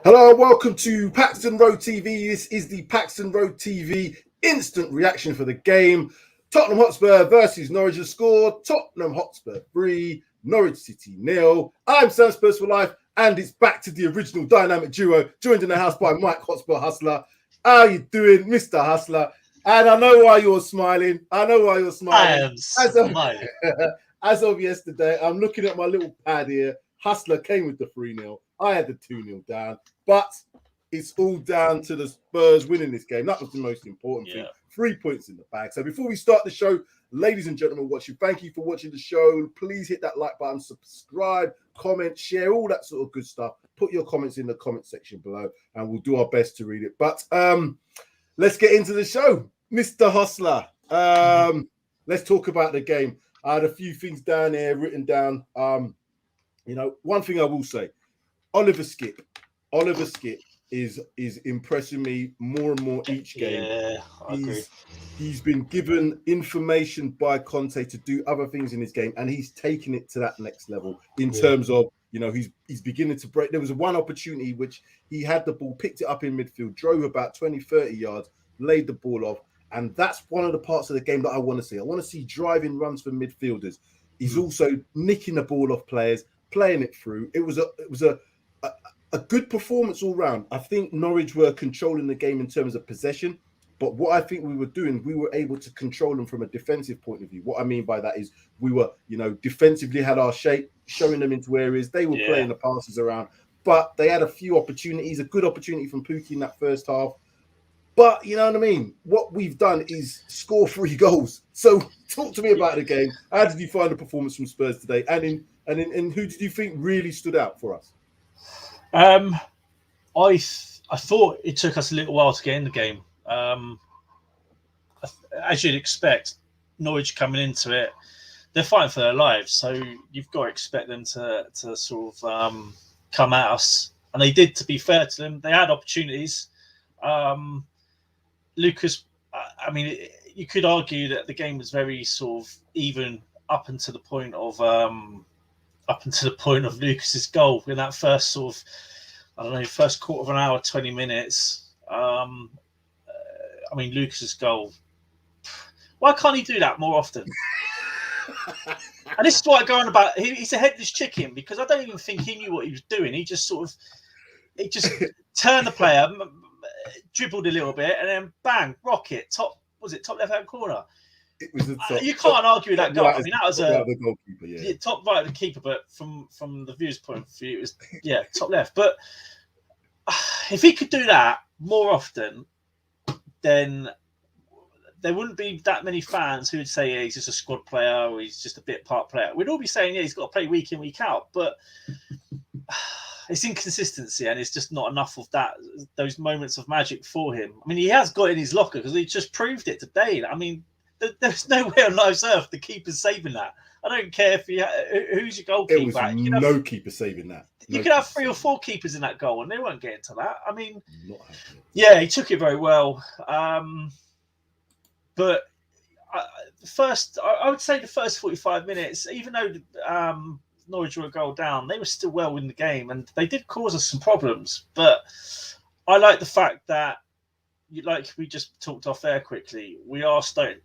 Hello, welcome to Paxton Road TV. This is the Paxton Road TV instant reaction for the game. Tottenham Hotspur versus Norwich. The score: Tottenham Hotspur 3, Norwich City 0. I'm Spurs for life, and it's back to the original dynamic duo, joined in the house by Mike Hotspur Hustler. How you doing, Mr. Hustler? And I know why you're smiling. I am smiling. As of yesterday, I'm looking at my little pad here. Hustler came with the 3-0. I had the 2-0 down. But it's all down to the Spurs winning this game. That was the most important thing. 3 points in the bag. So before we start the show, ladies and gentlemen watching, thank you for watching the show. Please hit that like button, subscribe, comment, share, all that sort of good stuff. Put your comments in the comment section below, and we'll do our best to read it. But let's get into the show. Mr. Hustler, let's talk about the game. I had a few things down here written down. One thing I will say, Oliver Skipp is impressing me more and more each game. Yeah, I agree. He's been given information by Conte to do other things in his game, and he's taken it to that next level in terms of, he's beginning to break. There was one opportunity which he had the ball, picked it up in midfield, drove about 20, 30 yards, laid the ball off. And that's one of the parts of the game that I want to see. I want to see driving runs for midfielders. He's also nicking the ball off players, playing it through. It was a good performance all round. I think Norwich were controlling the game in terms of possession, but what I think we were doing, we were able to control them from a defensive point of view. What I mean by that is we were, defensively had our shape, showing them into areas. They were playing the passes around, but they had a few opportunities, a good opportunity from Pukki in that first half. But you know what I mean? What we've done is score 3 goals. So talk to me about the game. How did you find the performance from Spurs today? And who did you think really stood out for us? I thought it took us a little while to get in the game. As you'd expect, Norwich coming into it, they're fighting for their lives. So you've got to expect them to sort of come at us. And they did, to be fair to them. They had opportunities. Lucas, you could argue that the game was very sort of even up until the point of Lucas's goal in that first sort of, first quarter of an hour, 20 minutes. Lucas's goal. Why can't he do that more often? And this is what I go on about. He's a headless chicken, because I don't even think he knew what he was doing. He just turned the player, dribbled a little bit, and then bang, rocket, top left hand corner. It was you can't argue that goal. That was the goalkeeper, top right of the keeper, but from the viewer's point of view, it was top left. But if he could do that more often, then there wouldn't be that many fans who would say he's just a squad player or he's just a bit part player. We'd all be saying he's got to play week in, week out, but it's inconsistency, and it's just not enough of those moments of magic for him. He has got it in his locker because he just proved it today. There's no way on life's earth the keeper's saving that. I don't care who's your goalkeeper. It was no keeper saving that. You could have 3 or 4 keepers in that goal, and they won't get into that. He took it very well. But I would say the first 45 minutes, even though Norwich were a goal down, they were still well in the game, and they did cause us some problems. But I like the fact that, like we just talked off air quickly, we are starting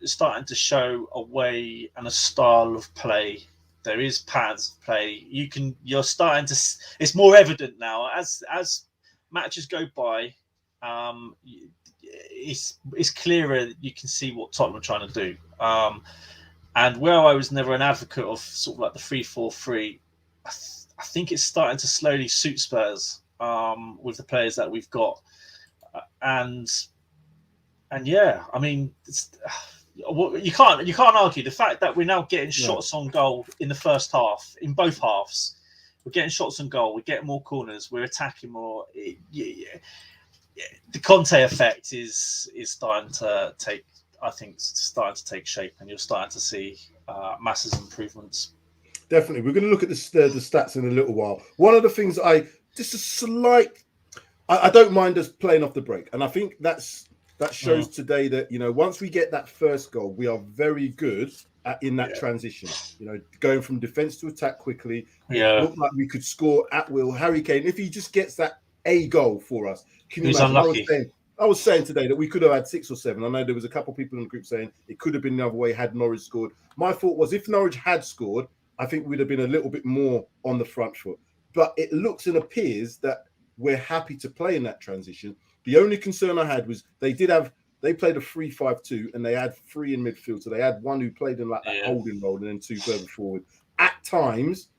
to show a way and a style of play. There is patterns of play. You're starting to. It's more evident now as matches go by. It's clearer. You can see what Tottenham are trying to do. And where I was never an advocate of sort of like the 3-4-3, I think it's starting to slowly suit Spurs with the players that we've got. You can't argue the fact that we're now getting shots on goal in the first half, in both halves. We're getting shots on goal. We're getting more corners. We're attacking more. The Conte effect is starting to take. I think starting to take shape, and you're starting to see massive improvements. Definitely, we're going to look at the stats in a little while. One of the things I don't mind us playing off the break, and I think that shows today that once we get that first goal, we are very good in that transition. Going from defense to attack quickly. It looked like we could score at will. Harry Kane, if he just gets that a goal for us. Can you He was imagine? unlucky. I was saying today that we could have had 6 or 7. I know there was a couple of people in the group saying it could have been the other way had Norwich scored. My thought was if Norwich had scored, I think we'd have been a little bit more on the front foot. But it looks and appears that we're happy to play in that transition. The only concern I had was they played a 3-5-2 and they had 3 in midfield. So they had one who played in like that holding role and then 2 further forward. At times,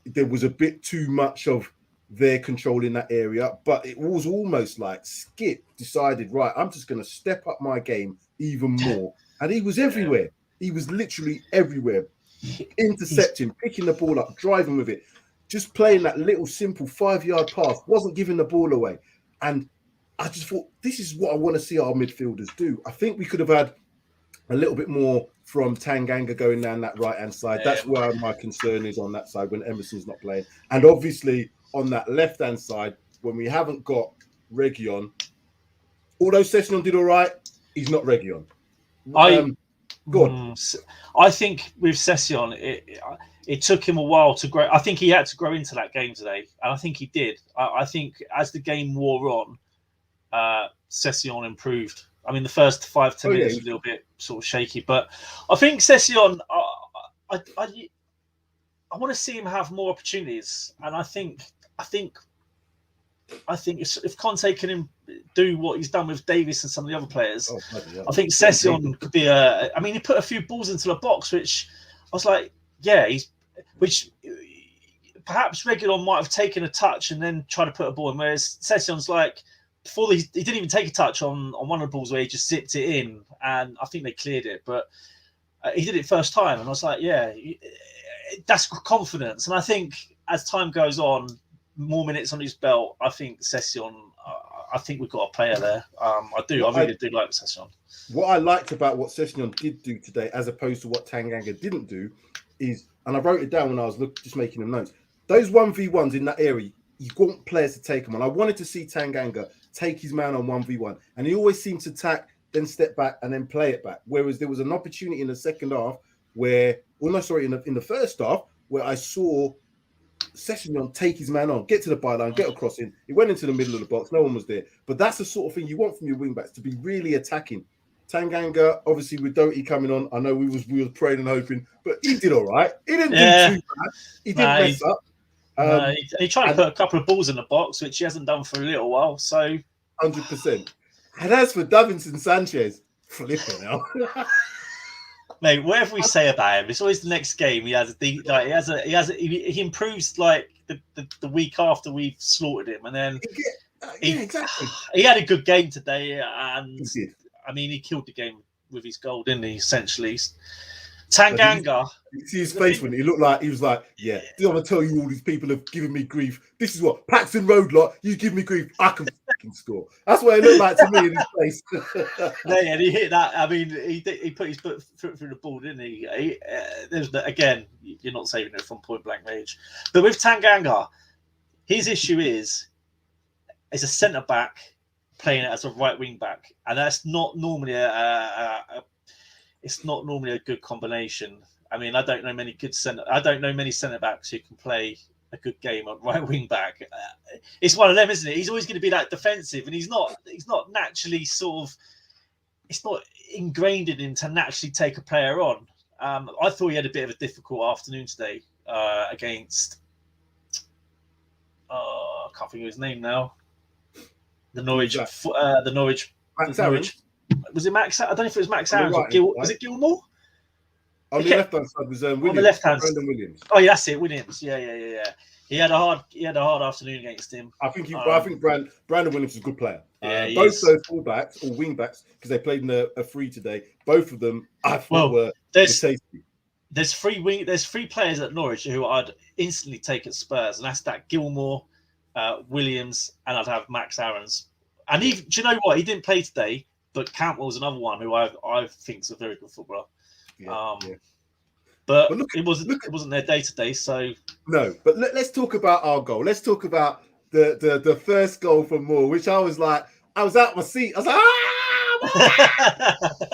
there was a bit too much of their control in that area, but it was almost like Skip decided, right, I'm just going to step up my game even more. And he was everywhere. He was literally everywhere. Intercepting, picking the ball up, driving with it, just playing that little simple 5-yard pass, wasn't giving the ball away. And I just thought, this is what I want to see our midfielders do. I think we could have had a little bit more from Tanganga going down that right-hand side. That's where my concern is on that side when Emerson's not playing. And obviously, on that left-hand side, when we haven't got Reguilon, although Sessegnon did all right, he's not Reguilon. Go on. I think with Sessegnon, it took him a while to grow. I think he had to grow into that game today, and I think he did. I think as the game wore on, Sessegnon improved. I mean, the first 5-10 minutes was a little bit sort of shaky, but I think Sessegnon, I want to see him have more opportunities, and I think if Conte can do what he's done with Davis and some of the other players, I think Sessegnon could be I mean, he put a few balls into the box, which I was like, which perhaps Reguilon might have taken a touch and then tried to put a ball in, whereas Session's like, before he didn't even take a touch on one of the balls where he just zipped it in, and I think they cleared it, but he did it first time, and I was like, that's confidence. And I think as time goes on, more minutes on his belt, I think Sessegnon, I think we've got a player there. I really do like Sessegnon. What I liked about what Sessegnon did do today, as opposed to what Tanganga didn't do, is, and I wrote it down when I was just making them notes, those 1v1s in that area, you want players to take them on. I wanted to see Tanganga take his man on 1v1, and he always seemed to attack, then step back, and then play it back. Whereas there was an opportunity in the second half where, in the first half, where I saw Sessegnon take his man on, get to the byline, get a cross in. He went into the middle of the box. No one was there. But that's the sort of thing you want from your wing backs, to be really attacking. Tanganga, obviously with Doty coming on, I know we was praying and hoping, but he did all right. He didn't do too bad. He didn't mess up. He tried to put a couple of balls in the box, which he hasn't done for a little while. So 100%. And as for Davinson Sanchez, flipping out. Mate, whatever we say about him, it's always the next game. He improves like the week after we've slaughtered him, and then exactly. He had a good game today, and I mean, he killed the game with his goal, didn't he? Essentially, Tanganga. You see his face when he looked like he was like, "Yeah, I'm gonna tell you all these people have given me grief. This is what Paxton Road lot. You give me grief, I can fucking score." That's what it looked like to me in his face. And he hit that. I mean, he put his foot through the ball, didn't he? Again, you're not saving it from point blank range. But with Tanganga, his issue is a centre back playing it as a right wing back, and that's not normally it's not normally a good combination. I mean, I don't know many centre backs who can play a good game on right wing back. It's one of them, isn't it? He's always going to be that defensive, and he's not naturally sort of. It's not ingrained in him to naturally take a player on. I thought he had a bit of a difficult afternoon today against. I can't think of his name now. The Norwich. Max Aaron. Was it Max? I don't know if it was Max Aaron. Was it Gilmore? On the left-hand side was Williams. On the left-hand side, Brandon Williams. Oh, yeah, that's it, Williams. Yeah. He had a hard afternoon against him. I think Brandon Williams is a good player. Both those fullbacks or wing backs, because they played in a free today. Both of them, I thought were tasty. There's three players at Norwich who I'd instantly take at Spurs, and that's that Gilmore, Williams, and I'd have Max Aarons. And do you know what? He didn't play today, but Cantwell's another one who I think is a very good footballer. But it wasn't their day to day. So no. But let's talk about our goal. Let's talk about the first goal from Moore, which I was out my seat. I was like,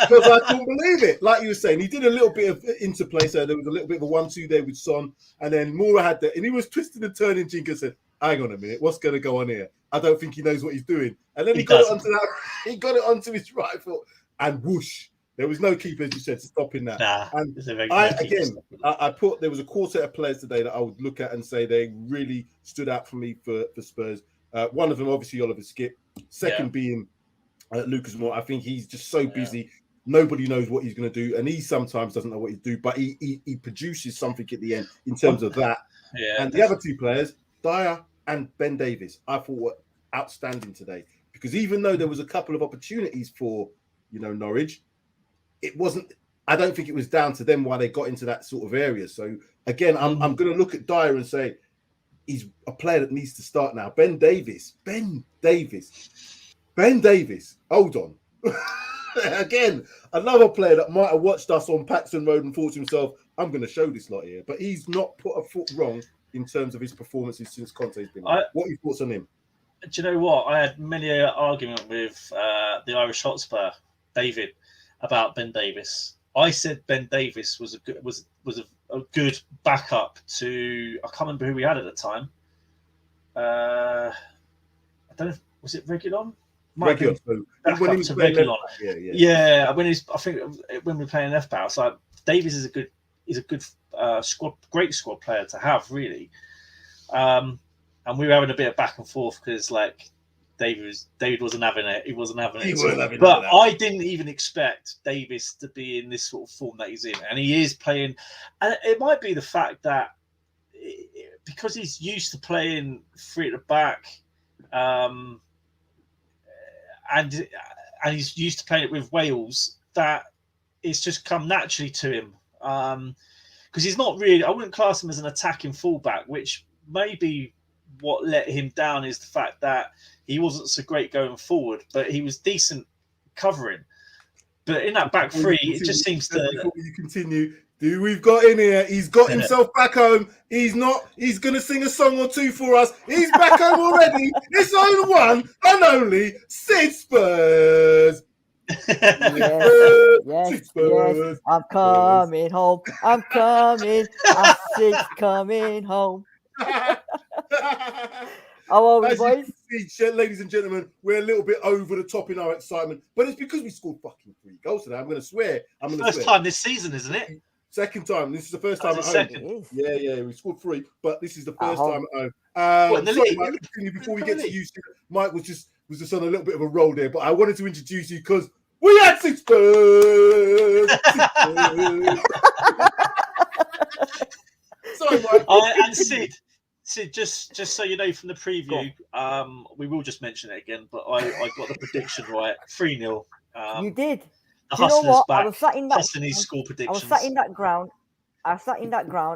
because I couldn't believe it. Like you were saying, he did a little bit of interplay, so there was a little bit of a 1-2 there with Son, and then Moore had that, and he was twisting and turning. Jinka said, hang on a minute, what's going to go on here? I don't think he knows what he's doing. And then he got it onto his right foot, and whoosh. There was no keeper, as you said, stopping that. Nah, and there was a quartet of players today that I would look at and say they really stood out for me for Spurs. One of them, obviously, Oliver Skipp. Second being Lucas Moore. I think he's just so busy. Nobody knows what he's going to do, and he sometimes doesn't know what he's doing, but he produces something at the end in terms of that. Yeah, and the other two players, Dyer and Ben Davies, I thought were outstanding today, because even though there was a couple of opportunities for, Norwich, it wasn't. I don't think it was down to them why they got into that sort of area. So again, I'm going to look at Dyer and say he's a player that needs to start now. Ben Davies. Hold on. Again, another player that might have watched us on Paxton Road and thought to himself, I'm going to show this lot here. But he's not put a foot wrong in terms of his performances since Conte's been on. What are your thoughts on him? Do you know what? I had many an argument with the Irish Hotspur, David, about Ben Davies. I said Ben Davies was a good backup to, I can't remember who we had at the time. I don't know, was it Regulon? Regulon. When he was playing Regulon. Yeah. When we were playing left back, so Davies is a good great squad player to have, really. And we were having a bit of back and forth because David wasn't having it. He wasn't having it. But I didn't even expect Davies to be in this sort of form that he's in, and he is playing. And it might be the fact that because he's used to playing three at the back, and he's used to playing it with Wales, that it's just come naturally to him. Because he's not really, I wouldn't class him as an attacking fullback, which maybe what let him down is the fact that he wasn't so great going forward, but he was decent covering. But in that back three, it just seems to. Before you continue, who we've got in here? He's got himself back home. He's going to sing a song or two for us. He's back home already. It's on one and only Sid Spurs. Yes. I'm coming home. I'm Sid's coming home. How are we, boys? See, ladies and gentlemen, we're a little bit over the top in our excitement, but it's because we scored fucking 3 goals today. I'm going to swear. First time this season, isn't it? Second time. This is the first time at home. Yeah. We scored 3, but this is the first time at home. Sorry, Mike, before we get to you, Mike was just on a little bit of a roll there, but I wanted to introduce you because we had Sid Spurs. Sorry, Mike. And Sid, just so you know from the preview, we will just mention it again, but I got the prediction right. 3-0. You did. The Hustlers back. I was sat in that. Hustlers score predictions. I was sat in that ground,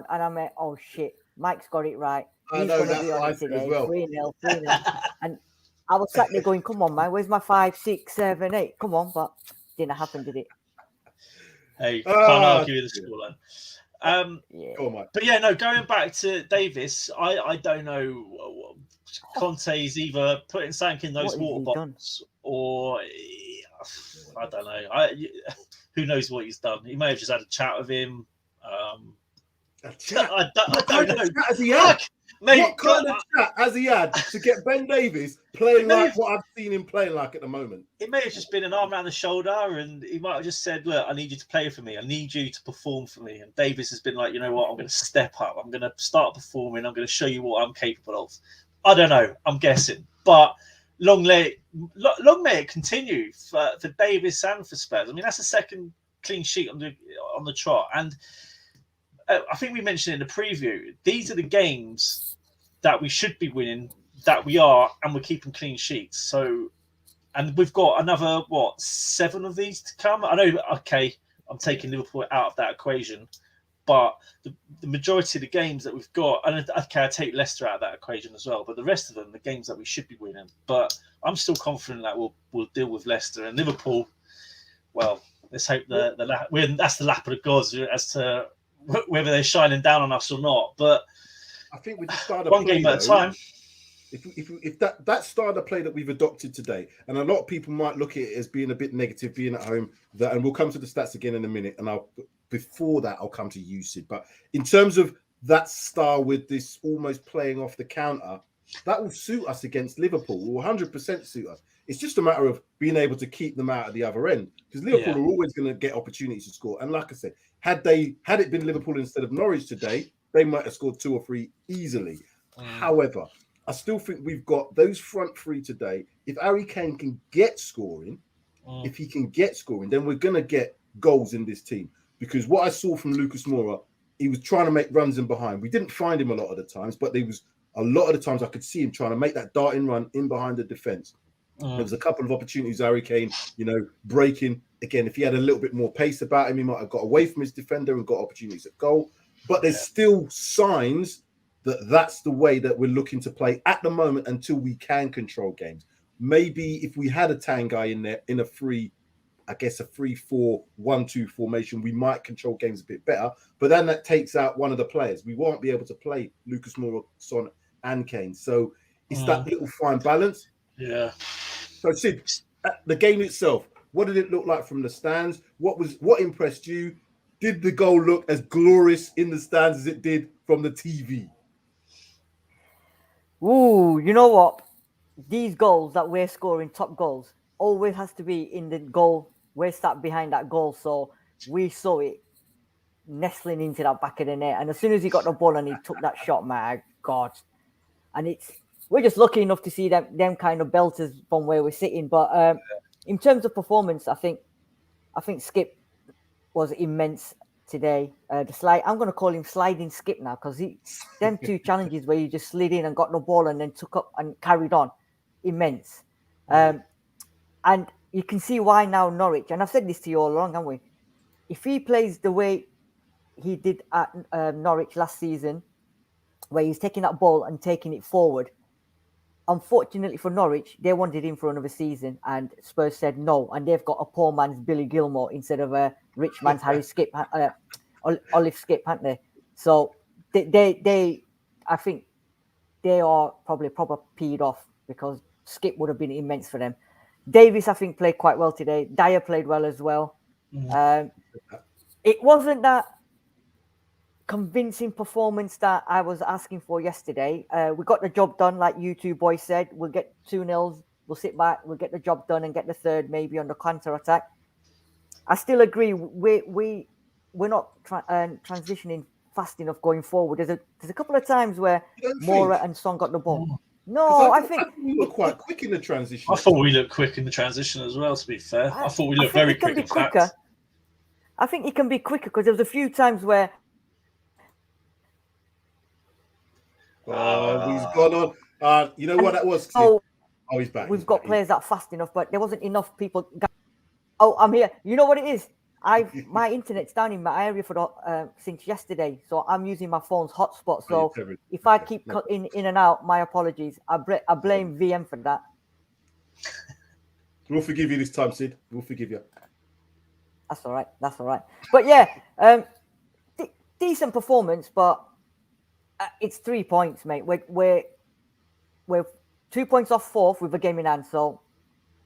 and I went, "Oh shit, Mike's got it right. He's going to be on it today. 3-0. And I was sat there going, "Come on, man, where's my 5, 6, 7, 8? Come on!" But didn't happen, did it? Hey, can't argue with the scoreline. But yeah, no. Going back to Davis, I don't know. Conte's either putting something in those water bottles, or I don't know. Who knows what he's done? He may have just had a chat with him. A chat? I don't know. What kind of chat has he had to get Ben Davies playing like what I've seen him playing like at the moment? It may have just been an arm around the shoulder, and he might have just said, "Look, I need you to play for me. I need you to perform for me." And Davies has been like, "You know what? I'm going to step up. I'm going to start performing. I'm going to show you what I'm capable of." I don't know. I'm guessing, but long may it continue for Davies and for Spurs. I mean, that's the second clean sheet on the trot, and I think we mentioned in the preview, these are the games that we should be winning, that we are, and we're keeping clean sheets. So, and we've got another, 7 of these to come? I know, okay, I'm taking Liverpool out of that equation, but the majority of the games that we've got, and okay, I take Leicester out of that equation as well, but the rest of them, the games that we should be winning. But I'm still confident that we'll deal with Leicester and Liverpool. Well, let's hope that's the lap of the gods as to whether they're shining down on us or not. But I think with the start of one game at a time. If that style of play that we've adopted today, and a lot of people might look at it as being a bit negative, being at home, and we'll come to the stats again in a minute, and before that I'll come to you, Sid. But in terms of that style with this almost playing off the counter, that will suit us against Liverpool. Will 100% suit us. It's just a matter of being able to keep them out at the other end, because Liverpool are always going to get opportunities to score. And like I said, had it been Liverpool instead of Norwich today, they might have scored 2 or 3 easily. However, I still think we've got those front 3 today. If Harry Kane can get scoring, then we're going to get goals in this team. Because what I saw from Lucas Moura, he was trying to make runs in behind. We didn't find him a lot of the times, but there was a lot of the times I could see him trying to make that darting run in behind the defence. There was a couple of opportunities, Harry Kane, breaking. Again, if he had a little bit more pace about him, he might have got away from his defender and got opportunities at goal. But there's still signs that that's the way that we're looking to play at the moment until we can control games. Maybe if we had a Tanguy in there in a 3-4-1-2 formation, we might control games a bit better. But then that takes out one of the players. We won't be able to play Lucas Moura, Son, and Kane. So it's that little fine balance. Yeah. So Sid, the game itself, what did it look like from the stands? What impressed you? Did the goal look as glorious in the stands as it did from the TV? Ooh, you know what? These goals that we're scoring, top goals, always has to be in the goal. We're sat behind that goal, so we saw it nestling into that back of the net. And as soon as he got the ball and he took that shot, my God. And we're just lucky enough to see them kind of belters from where we're sitting. But in terms of performance, I think Skip was immense today. I'm going to call him sliding Skip now, because them 2 challenges where you just slid in and got the ball and then took up and carried on, immense. And you can see why now Norwich, and I've said this to you all along, haven't we? If he plays the way he did at Norwich last season, where he's taking that ball and taking it forward, unfortunately for Norwich, they wanted him for another season, and Spurs said no, and they've got a poor man's Billy Gilmore instead of a rich man's Harry Skip, Olive Skip, haven't they? So they I think they are probably proper peed off, because Skip would have been immense for them. Davies, I think, played quite well today. Dyer played well as well. It wasn't that convincing performance that I was asking for yesterday. We got the job done, like you two boys said. We'll get 2-0. We'll sit back. We'll get the job done and get the third maybe on the counter attack. I still agree. We're not transitioning fast enough going forward. There's a couple of times where Moura and Son got the ball. No, I think we were quite quick in the transition. I thought we looked quick in the transition as well, to be fair. I thought we looked very quick, in fact. I think it can be quicker, because there was a few times where... he's gone on. You know what that was? He's back. We've got players that are fast enough, but there wasn't enough people... Oh, I'm here. You know what it is? My internet's down in my area since yesterday, so I'm using my phone's hotspot. So if I keep cutting in and out, my apologies. I blame VM for that. We'll forgive you this time, Sid. We'll forgive you. That's all right. But yeah, decent performance, but it's 3 points, mate. We're 2 points off fourth with a game in hand. So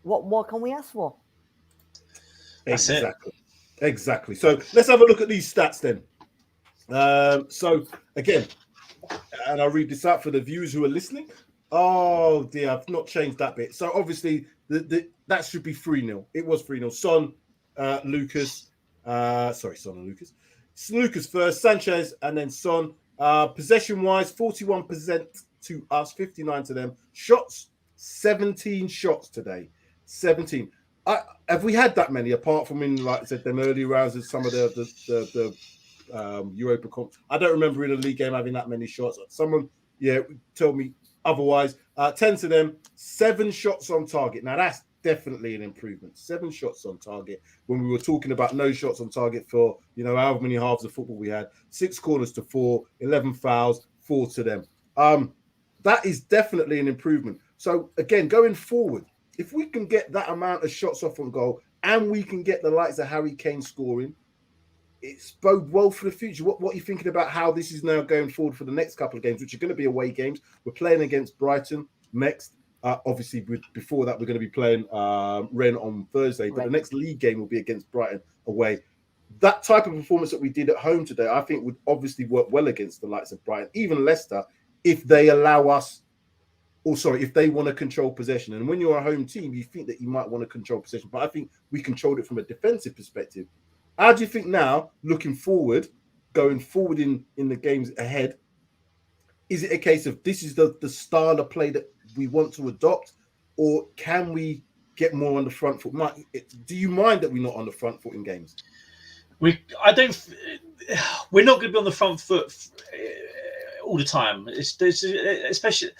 what more can we ask for? Exactly. So let's have a look at these stats then. So again, and I'll read this out for the viewers who are listening. Oh dear, I've not changed that bit. So obviously that should be 3-0. It was 3-0. Son, Lucas. Son and Lucas. Lucas first, Sanchez, and then Son. Possession-wise, 41% to us, 59 to them. Shots, 17 shots today. 17. Have we had that many, apart from in, like I said, them early rounds of some of the Europa Comp? I don't remember in a league game having that many shots. Someone, told me otherwise. 10 to them, 7 shots on target. Now, that's definitely an improvement. 7 shots on target. When we were talking about no shots on target for, however many halves of football we had, 6 corners to 4, 11 fouls, 4 to them. That is definitely an improvement. So, again, going forward, if we can get that amount of shots off on goal and we can get the likes of Harry Kane scoring, it's bode well for the future. What are you thinking about how this is now going forward for the next couple of games, which are going to be away games? We're playing against Brighton next. Obviously, before that, we're going to be playing Rennes on Thursday, but the next league game will be against Brighton away. That type of performance that we did at home today, I think would obviously work well against the likes of Brighton, even Leicester, if they allow us if they want to control possession. And when you're a home team, you think that you might want to control possession. But I think we controlled it from a defensive perspective. How do you think now, looking forward, going forward in the games ahead, is it a case of this is the style of play that we want to adopt, or can we get more on the front foot? Do you mind that we're not on the front foot in games? We're not going to be on the front foot all the time. Especially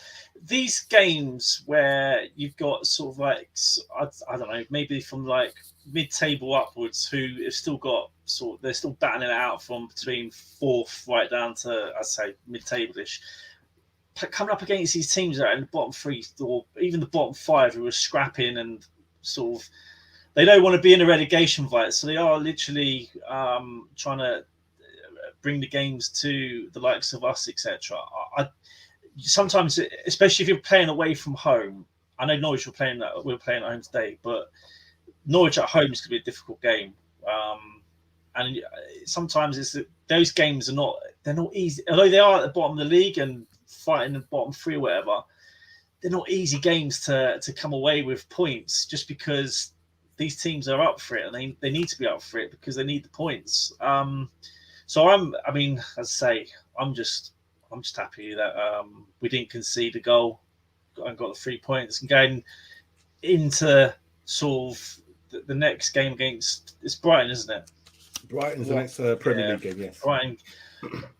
these games where you've got sort of like, I don't know, maybe from like mid-table upwards, who have still got they're still battling it out from between fourth right down to, I'd say, mid-table-ish. Coming up against these teams that are in the bottom three or even the bottom five, who are scrapping and sort of, they don't want to be in a relegation fight, so they are literally trying to bring the games to the likes of us, etc. Sometimes, especially if you're playing away from home, I know Norwich we're playing at home today, but Norwich at home is going to be a difficult game. And sometimes those games they're not easy, although they are at the bottom of the league and fighting the bottom three or whatever. They're not easy games to come away with points, just because these teams are up for it and they need to be up for it because they need the points. So as I say, I'm just happy that we didn't concede a goal and got the 3 points, and going into sort of the next game it's Brighton, isn't it? Brighton's the next Premier League game, yes. Brighton,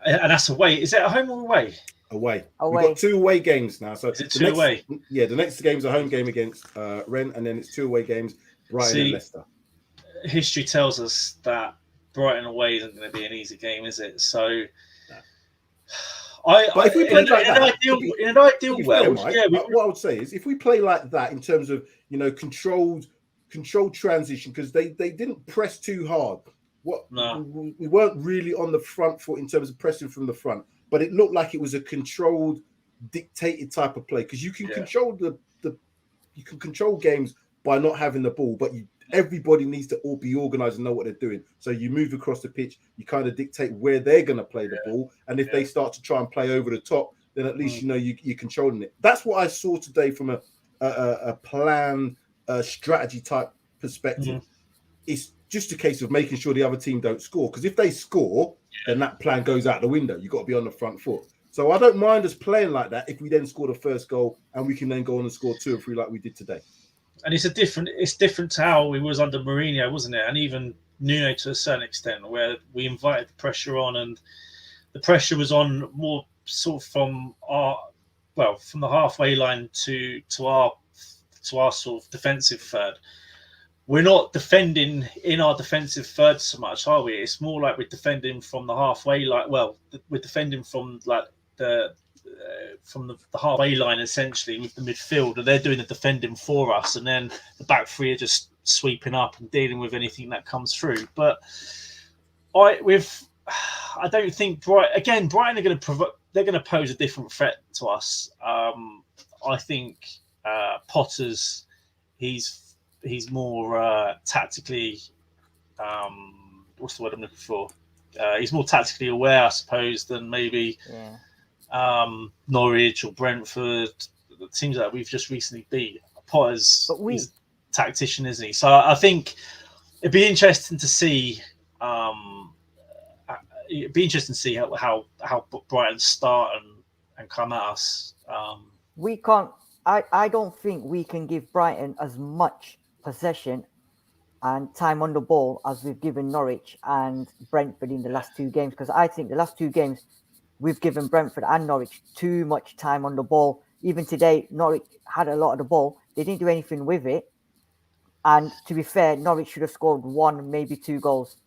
and that's away. Is it at home or away? Away. We've got 2 away games now. So is it 2 away? Yeah, the next game's a home game against Rennes, and then it's 2 away games, Brighton and Leicester. History tells us that Brighton away isn't going to be an easy game, is it? So, if we play like that, in an ideal world, what I would say is if we play like that in terms of controlled transition, because they didn't press too hard. We weren't really on the front foot in terms of pressing from the front, but it looked like it was a controlled, dictated type of play, because you can control you can control games by not having the ball, but everybody needs to all be organized and know what they're doing. So you move across the pitch, you kind of dictate where they're going to play the ball, and if they start to try and play over the top, then at least you're controlling it. That's what I saw today from a planned strategy type perspective. It's just a case of making sure the other team don't score, because if they score, then that plan goes out the window. You've got to be on the front foot. So I don't mind us playing like that if we then score the first goal and we can then go on and score 2 or 3 like we did today. And it's different to how it was under Mourinho, wasn't it? And even Nuno to a certain extent, where we invited the pressure on, and the pressure was on more sort of from the halfway line to our sort of defensive third. We're not defending in our defensive third so much, are we? It's more like we're defending from the halfway line. Well, we're defending from like the halfway line, essentially, with the midfield, and they're doing the defending for us, and then the back three are just sweeping up and dealing with anything that comes through. But I don't think Brighton are going to pose a different threat to us. I think Potter's he's more tactically what's the word I'm looking for? He's more tactically aware, I suppose, than maybe Norwich or Brentford, the teams that we've just recently beat. Potter's he's a tactician, isn't he? So I think it'd be interesting to see. It'd be interesting to see how Brighton start and come at us. We can't. I don't think we can give Brighton as much possession and time on the ball as we've given Norwich and Brentford in the last 2 games, because I think the last 2 games we've given Brentford and Norwich too much time on the ball. Even today, Norwich had a lot of the ball. They didn't do anything with it. And to be fair, Norwich should have scored 1, maybe 2 goals.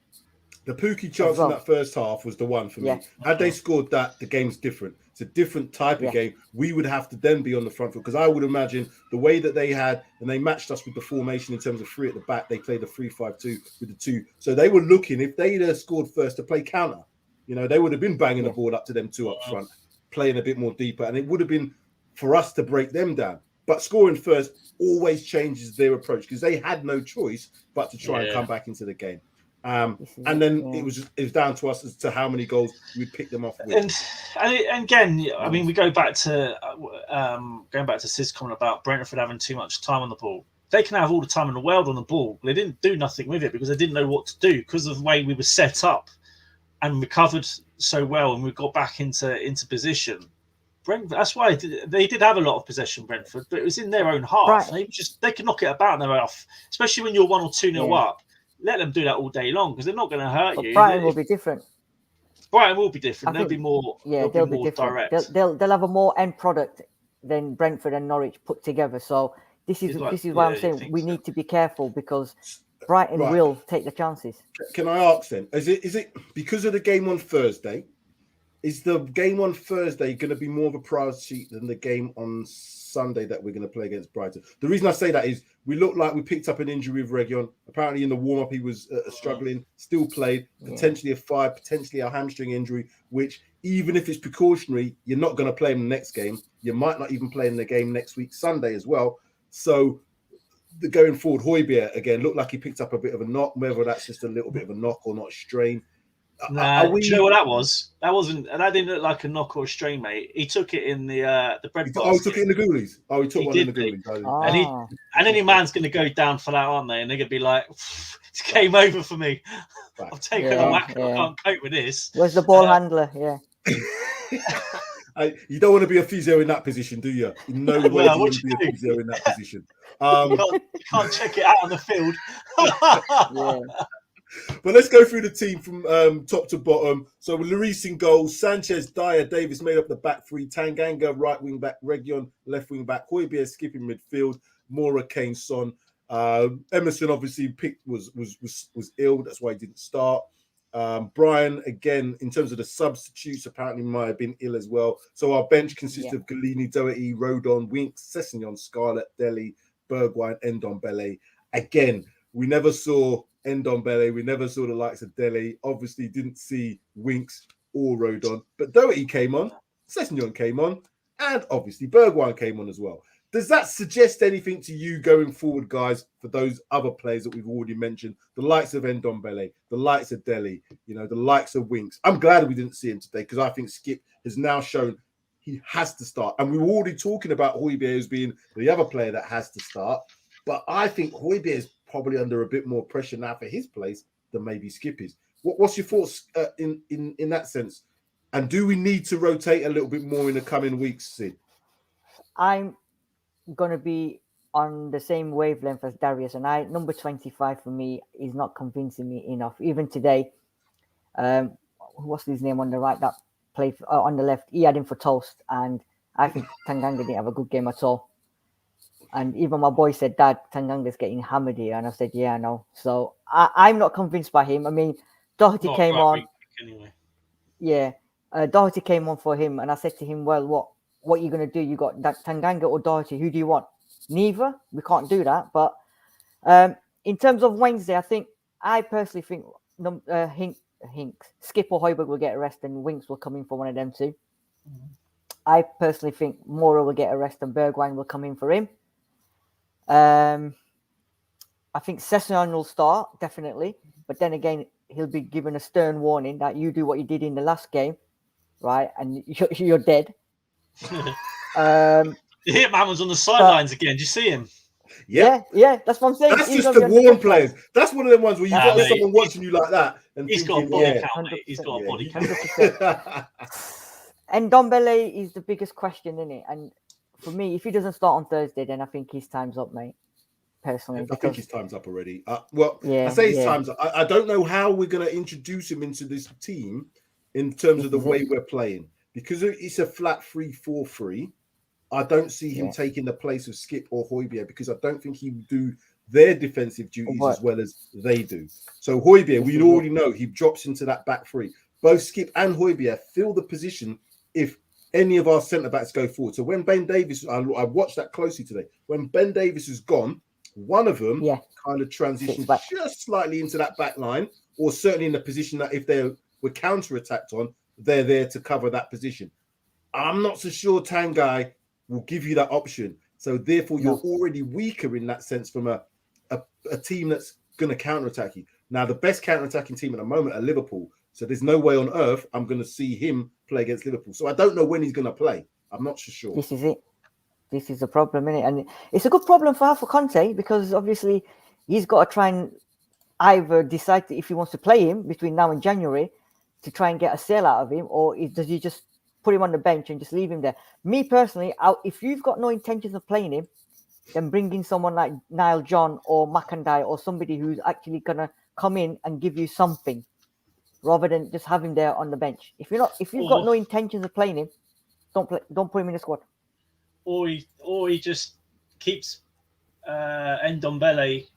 The Pookie chance in that first half was the one for me. Had they scored that, the game's different. It's a different type of game. We would have to then be on the front foot, because I would imagine the way that they had, and they matched us with the formation in terms of 3 at the back, they played a 3-5-2 with the 2. So they were looking, if they'd have scored first, to play counter. They would have been banging the ball up to them 2 up front, playing a bit more deeper, and it would have been for us to break them down. But scoring first always changes their approach, because they had no choice but to try and come back into the game. And then it was down to us as to how many goals we'd pick them off with. And again, I mean, we go back to Sid's comment about Brentford having too much time on the ball. They can have all the time in the world on the ball. They didn't do nothing with it because they didn't know what to do because of the way we were set up and recovered so well, and we got back into position. Brentford, that's why they did have a lot of possession, Brentford, but it was in their own half. Right. They could knock it about in their half, especially when you're 1 or 2-0 up. Let them do that all day long because they're not going to hurt you. Brighton will be different. Brighton will be different. They'll be more. Yeah, they'll be more different. Direct. They'll have a more end product than Brentford and Norwich put together. So this is why I'm saying we need to be careful because Brighton will take the chances. Can I ask then? Is it because of the game on Thursday? Is the game on Thursday going to be more of a priority than the game on Sunday that we're going to play against Brighton? The reason I say that is we look like we picked up an injury with Region. Apparently in the warm-up he was struggling, still played, potentially a 5, potentially a hamstring injury, which even if it's precautionary, you're not going to play him the next game. You might not even play in the game next week, Sunday as well. So going forward, Hotspur again looked like he picked up a bit of a knock, whether that's just a little bit of a knock or not a strain. Do you know what that was? That didn't look like a knock or a strain, mate. He took it in the bread basket. Oh, he took it in the goalies. Oh, he took one in the goalies. And any man's going to go down for that, aren't they? And they're going to be like, it's game over for me. Right. I've taken a whack. I can't cope with this. Where's the ball handler? Yeah. You don't want to be a physio in that position, do you? In no way do you want to be a physio in that position. You can't check it out on the field. But let's go through the team from top to bottom. So with Lloris in goal, Sanchez, Dyer, Davis made up the back three, Tanganga, right wing back, Region, left wing back, Hotspur skipping midfield, Mora, Kane, Son. Emerson obviously picked was ill, that's why he didn't start. Brian, again, in terms of the substitutes, apparently might have been ill as well. So our bench consists of Galini, Doherty, Rodon, Winks, Sessegnon, Scarlett, Dele, Bergwijn, Ndombele. Again, we never saw Ndombele, we never saw the likes of Dele. Obviously, didn't see Winks or Rodon, but Doherty came on, Sessegnon came on, and obviously Bergwijn came on as well. Does that suggest anything to you going forward, guys, for those other players that we've already mentioned? The likes of Ndombele, the likes of Dele, the likes of Winks. I'm glad we didn't see him today because I think Skip has now shown he has to start. And we were already talking about Hotspur as being the other player that has to start. But I think Hotspur is probably under a bit more pressure now for his place than maybe Skip is. What's your thoughts in that sense? And do we need to rotate a little bit more in the coming weeks, Sid? I'm going to be on the same wavelength as Darius, and number 25 for me is not convincing me enough. Even today, what's his name on the right that played on the left? He had him for toast, and I think Tanganga didn't have a good game at all. And even my boy said, Dad, Tanganga's getting hammered here. And I said, yeah, I know. So I'm not convinced by him. I mean, Doherty came on. Anyway. Yeah, Doherty came on for him. And I said to him, well, what are you going to do? You got Tanganga or Doherty? Who do you want? Neither. We can't do that. But in terms of Wednesday, I personally think Hinks, Skip or Hojbjerg will get a rest and Winks will come in for one of them too. Mm-hmm. I personally think Mora will get a rest and Bergwijn will come in for him. I think Sessegnon will start, definitely. But then again, he'll be given a stern warning that you do what you did in the last game, right? And you're dead. The hitman was on the sidelines again. Did you see him? Yeah, that's what I'm saying. That's just the warn players. That's one of them ones where you've got someone watching you like that. And he's got a body count, mate. He's got a body count. And Ndombele is the biggest question, isn't it? And for me, if he doesn't start on Thursday, then I think his time's up, mate. Personally, I think his time's up already. I say his time's up. I don't know how we're going to introduce him into this team in terms of the way we're playing because it's a flat 3-4-3. I don't see him taking the place of Skip or Hojbjerg because I don't think he would do their defensive duties as well as they do. So Hojbjerg, we already know he drops into that back three. Both Skip and Hojbjerg fill the position if any of our centre-backs go forward. So when Ben Davis, I watched that closely today, when Ben Davis is gone, one of them kind of transitions just slightly into that back line, or certainly in the position that if they were counter-attacked on, they're there to cover that position. I'm not so sure Tanguy will give you that option. So therefore, you're already weaker in that sense from a team that's going to counter-attack you. Now, the best counter-attacking team at the moment are Liverpool. So there's no way on earth I'm going to see him play against Liverpool. So I don't know when he's going to play. I'm not so sure. This is it. This is the problem, isn't it? And it's a good problem for Conte, because obviously he's got to try and either decide if he wants to play him between now and January to try and get a sale out of him, or does he just put him on the bench and just leave him there? Me personally, if you've got no intentions of playing him, then bring in someone like Niall John or McIntyre or somebody who's actually going to come in and give you something, rather than just have him there on the bench. If you've got no intentions of playing him, don't put him in the squad. Or he just keeps Ndombele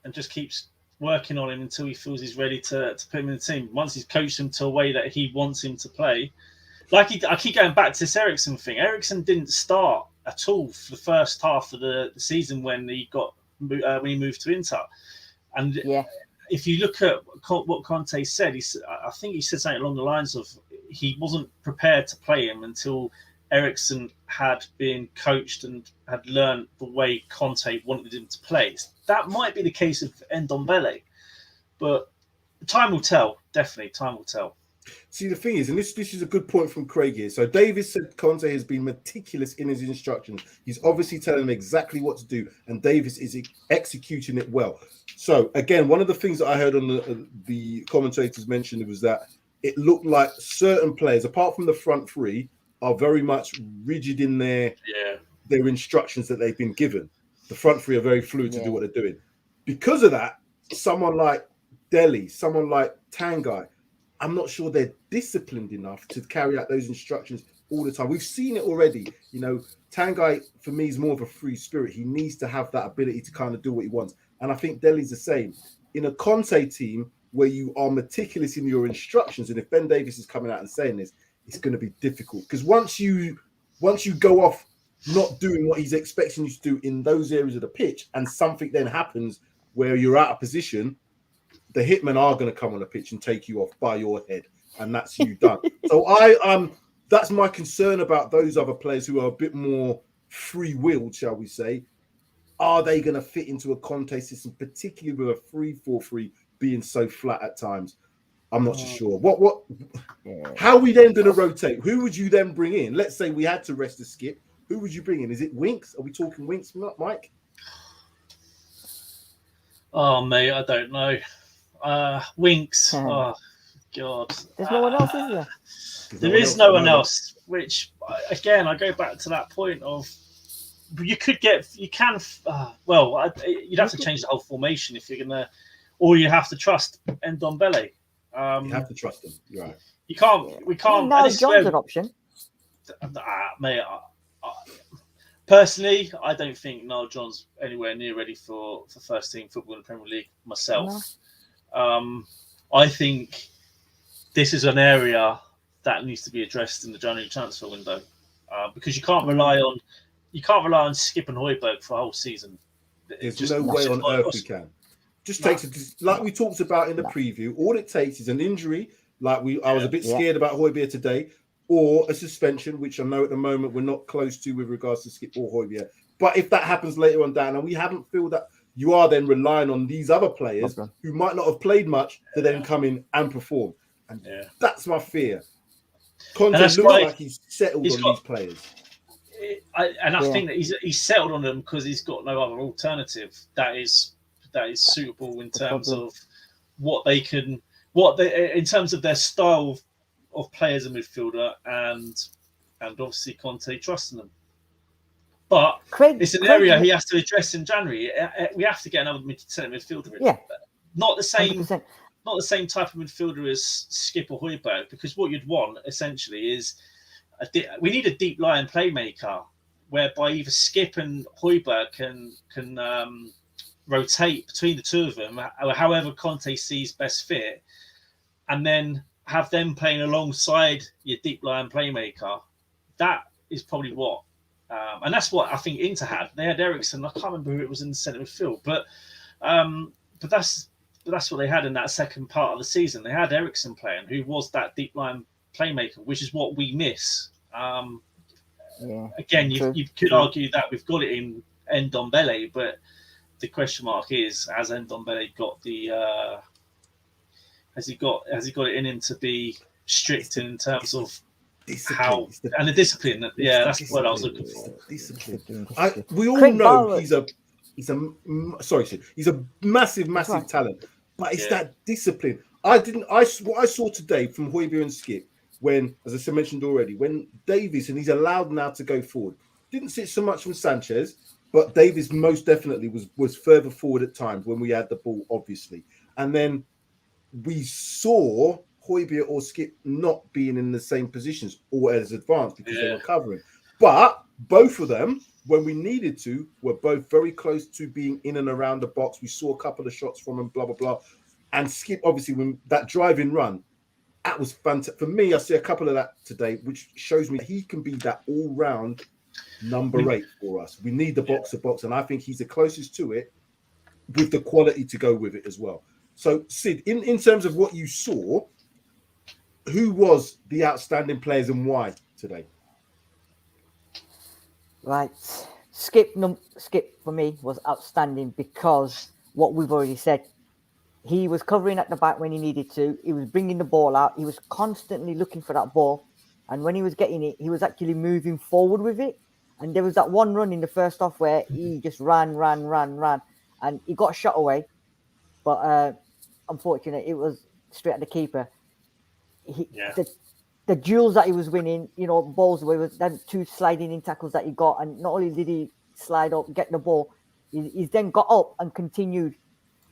and just keeps working on him until he feels he's ready to put him in the team. Once he's coached him to a way that he wants him to play. I keep going back to this Eriksen thing. Eriksen didn't start at all for the first half of the season when he moved to Inter. And if you look at what Conte said, I think he said something along the lines of he wasn't prepared to play him until Eriksen had been coached and had learned the way Conte wanted him to play. That might be the case of Ndombele, but time will tell. Definitely, time will tell. See, the thing is, and this is a good point from Craig here. So Davis said Conte has been meticulous in his instructions. He's obviously telling him exactly what to do, and Davis is executing it well. So again, one of the things that I heard on the commentators mentioned was that it looked like certain players, apart from the front three, are very much rigid in their instructions that they've been given. The front three are very fluid to do what they're doing. Because of that, someone like Dele, someone like Tanguy, I'm not sure they're disciplined enough to carry out those instructions all the time. We've seen it already. You know, Tanguy, for me, is more of a free spirit. He needs to have that ability to kind of do what he wants. And I think Dele's the same. In a Conte team where you are meticulous in your instructions, and if Ben Davies is coming out and saying this, it's going to be difficult. Because once you go off not doing what he's expecting you to do in those areas of the pitch, and something then happens where you're out of position, the hitmen are going to come on the pitch and take you off by your head, and that's you done. So that's my concern about those other players who are a bit more free-willed, shall we say. Are they going to fit into a Conte system, particularly with a 3-4-3 being so flat at times? I'm not so sure. How are we then going to rotate? Who would you then bring in? Let's say we had to rest a Skip. Who would you bring in? Is it Winks? Are we talking Winks, Mike? Oh, mate, I don't know. Winks. Oh, God. There's no one else, is there? There is no one else, which, again, I go back to that point of you'd have to change the whole formation if you're going to, or you have to trust Ndombele. You have to trust him. You're right. We can't. Now John's an option. Mate, personally, I don't think Niall John's anywhere near ready for first team football in the Premier League myself. No. I think this is an area that needs to be addressed in the January transfer window, because you can't rely on Skip and Højbjerg for a whole season. There's no way on earth we can. Just takes it, like we talked about in the preview. All it takes is an injury, like I was a bit scared about Højbjerg today, or a suspension, which I know at the moment we're not close to with regards to Skip or Højbjerg. But if that happens later on down, and we haven't feel that, you are then relying on these other players who might not have played much to then come in and perform. And that's my fear. Conte looks like he's settled on these players. I think that he's settled on them because he's got no other alternative that is suitable in terms of in terms of their style of play as a midfielder, and obviously Conte trusting them. But it's an area he has to address in January. We have to get another centre midfielder in. Not the same 100%. Not the same type of midfielder as Skip or Højbjerg, because what you'd want essentially is we need a deep line playmaker whereby either Skip and Højbjerg can rotate between the two of them, however Conte sees best fit, and then have them playing alongside your deep line playmaker. That is probably what, and that's what I think Inter had. They had Eriksen. I can't remember who it was in the centre midfield, but that's what they had in that second part of the season. They had Eriksen playing, who was that deep line playmaker, which is what we miss. Again, you could argue that we've got it in Ndombele, but the question mark is, has Ndombele got the Has he got it in him to be strict in terms of discipline? And the discipline? Yeah, that's what I was looking for. Discipline. We all know he's a massive talent, but it's that discipline. What I saw today from Hotspur and Skip, when, as I mentioned already, when Davies, and he's allowed now to go forward, didn't see it so much from Sanchez, but Davies most definitely was further forward at times when we had the ball, obviously. And then we saw Hotspur or Skip not being in the same positions or as advanced because they were covering. But both of them, when we needed to, were both very close to being in and around the box. We saw a couple of shots from him, blah, blah, blah. And Skip, obviously, when that driving run, that was fantastic. For me, I see a couple of that today, which shows me he can be that all-round number 8 for us. We need the box-to-box, and I think he's the closest to it with the quality to go with it as well. So, Sid, in terms of what you saw, who was the outstanding players and why today? Right. Skip for me was outstanding because what we've already said. He was covering at the back when he needed to. He was bringing the ball out. He was constantly looking for that ball. And when he was getting it, he was actually moving forward with it. And there was that one run in the first half where he just ran. And he got shot away. But unfortunately, it was straight at the keeper. The duels that he was winning, balls away, was them 2 sliding in tackles that he got. And not only did he slide up, get the ball, he's then got up and continued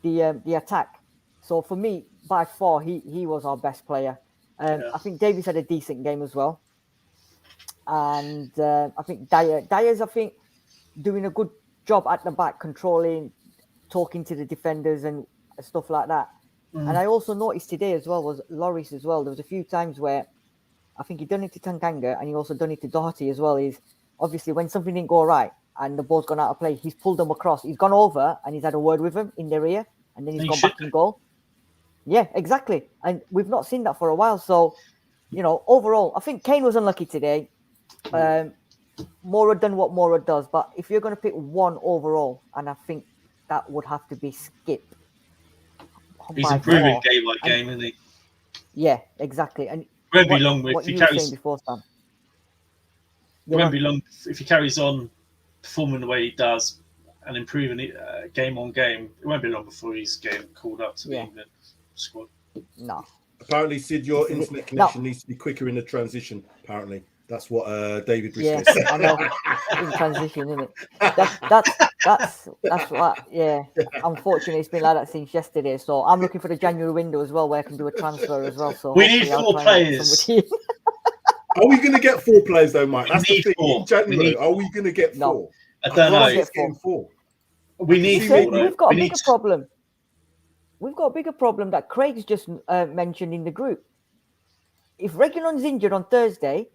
the attack. So for me, by far, he was our best player. I think Davies had a decent game as well. And I think Dyer's, doing a good job at the back, controlling, talking to the defenders and stuff like that. And I also noticed today as well was Lloris as well. There was a few times where I think he done it to Tanganga and he also done it to Doherty as well. Is obviously when something didn't go right and the ball's gone out of play, he's pulled them across. He's gone over and he's had a word with them in their ear and then he's gone back and goal. Yeah, exactly. And we've not seen that for a while. So, overall, I think Kane was unlucky today. Mora done what Mora does. But if you're going to pick one overall, and I think that would have to be Skip. He's improving game by game, isn't he? Yeah, exactly. And it won't be long if he carries. Before, Sam. It won't be long if he carries on performing the way he does and improving it game on game. It won't be long before he's getting called up to the England squad. No. Apparently, Sid, your internet connection needs to be quicker in the transition. Apparently, that's what David Briscoe said. I know. In transition, isn't it? That's what. Yeah. Unfortunately, it's been like that since yesterday. So I'm looking for the January window as well, where I can do a transfer as well. So we need 4 players. Are we going to get 4 players though, Mike? That's the thing. In January, are we going to get 4? No. I don't know. Getting 4. We need 4. We've got a bigger problem. We've got a bigger problem that Craig's just mentioned in the group. If Reguilon's injured on Thursday,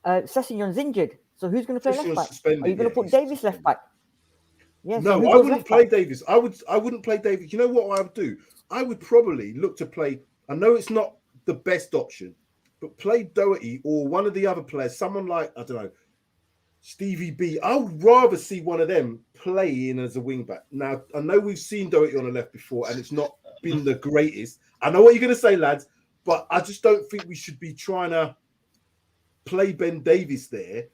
Sessegnon's injured. So who's going to play left back? Are you going to put Davies left back? Yes. No, I wouldn't play Davies. I wouldn't play Davies. You know what I would do? I would probably look to play. I know it's not the best option, but play Doherty or one of the other players. Someone like, I don't know, Stevie B. I would rather see one of them play in as a wing back. Now, I know we've seen Doherty on the left before, and it's not been the greatest. I know what you're going to say, lads, but I just don't think we should be trying to play Ben Davies there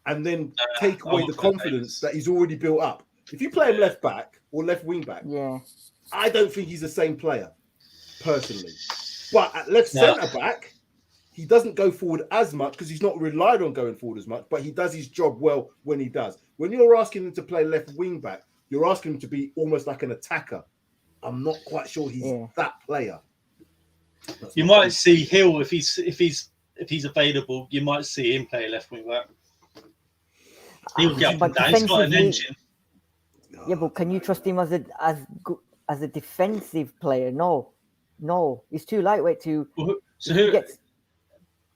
and then take away the confidence that he's already built up. If you play him left back or left wing back, I don't think he's the same player, personally. But at left centre back, he doesn't go forward as much because he's not relied on going forward as much, but he does his job well when he does. When you're asking him to play left wing back, you're asking him to be almost like an attacker. I'm not quite sure he's that player. You might see Hill if he's available. You might see him play left wing back. He'll get up and down. He's got an engine. Yeah, but can you trust him as a defensive player? No, he's too lightweight to. So who?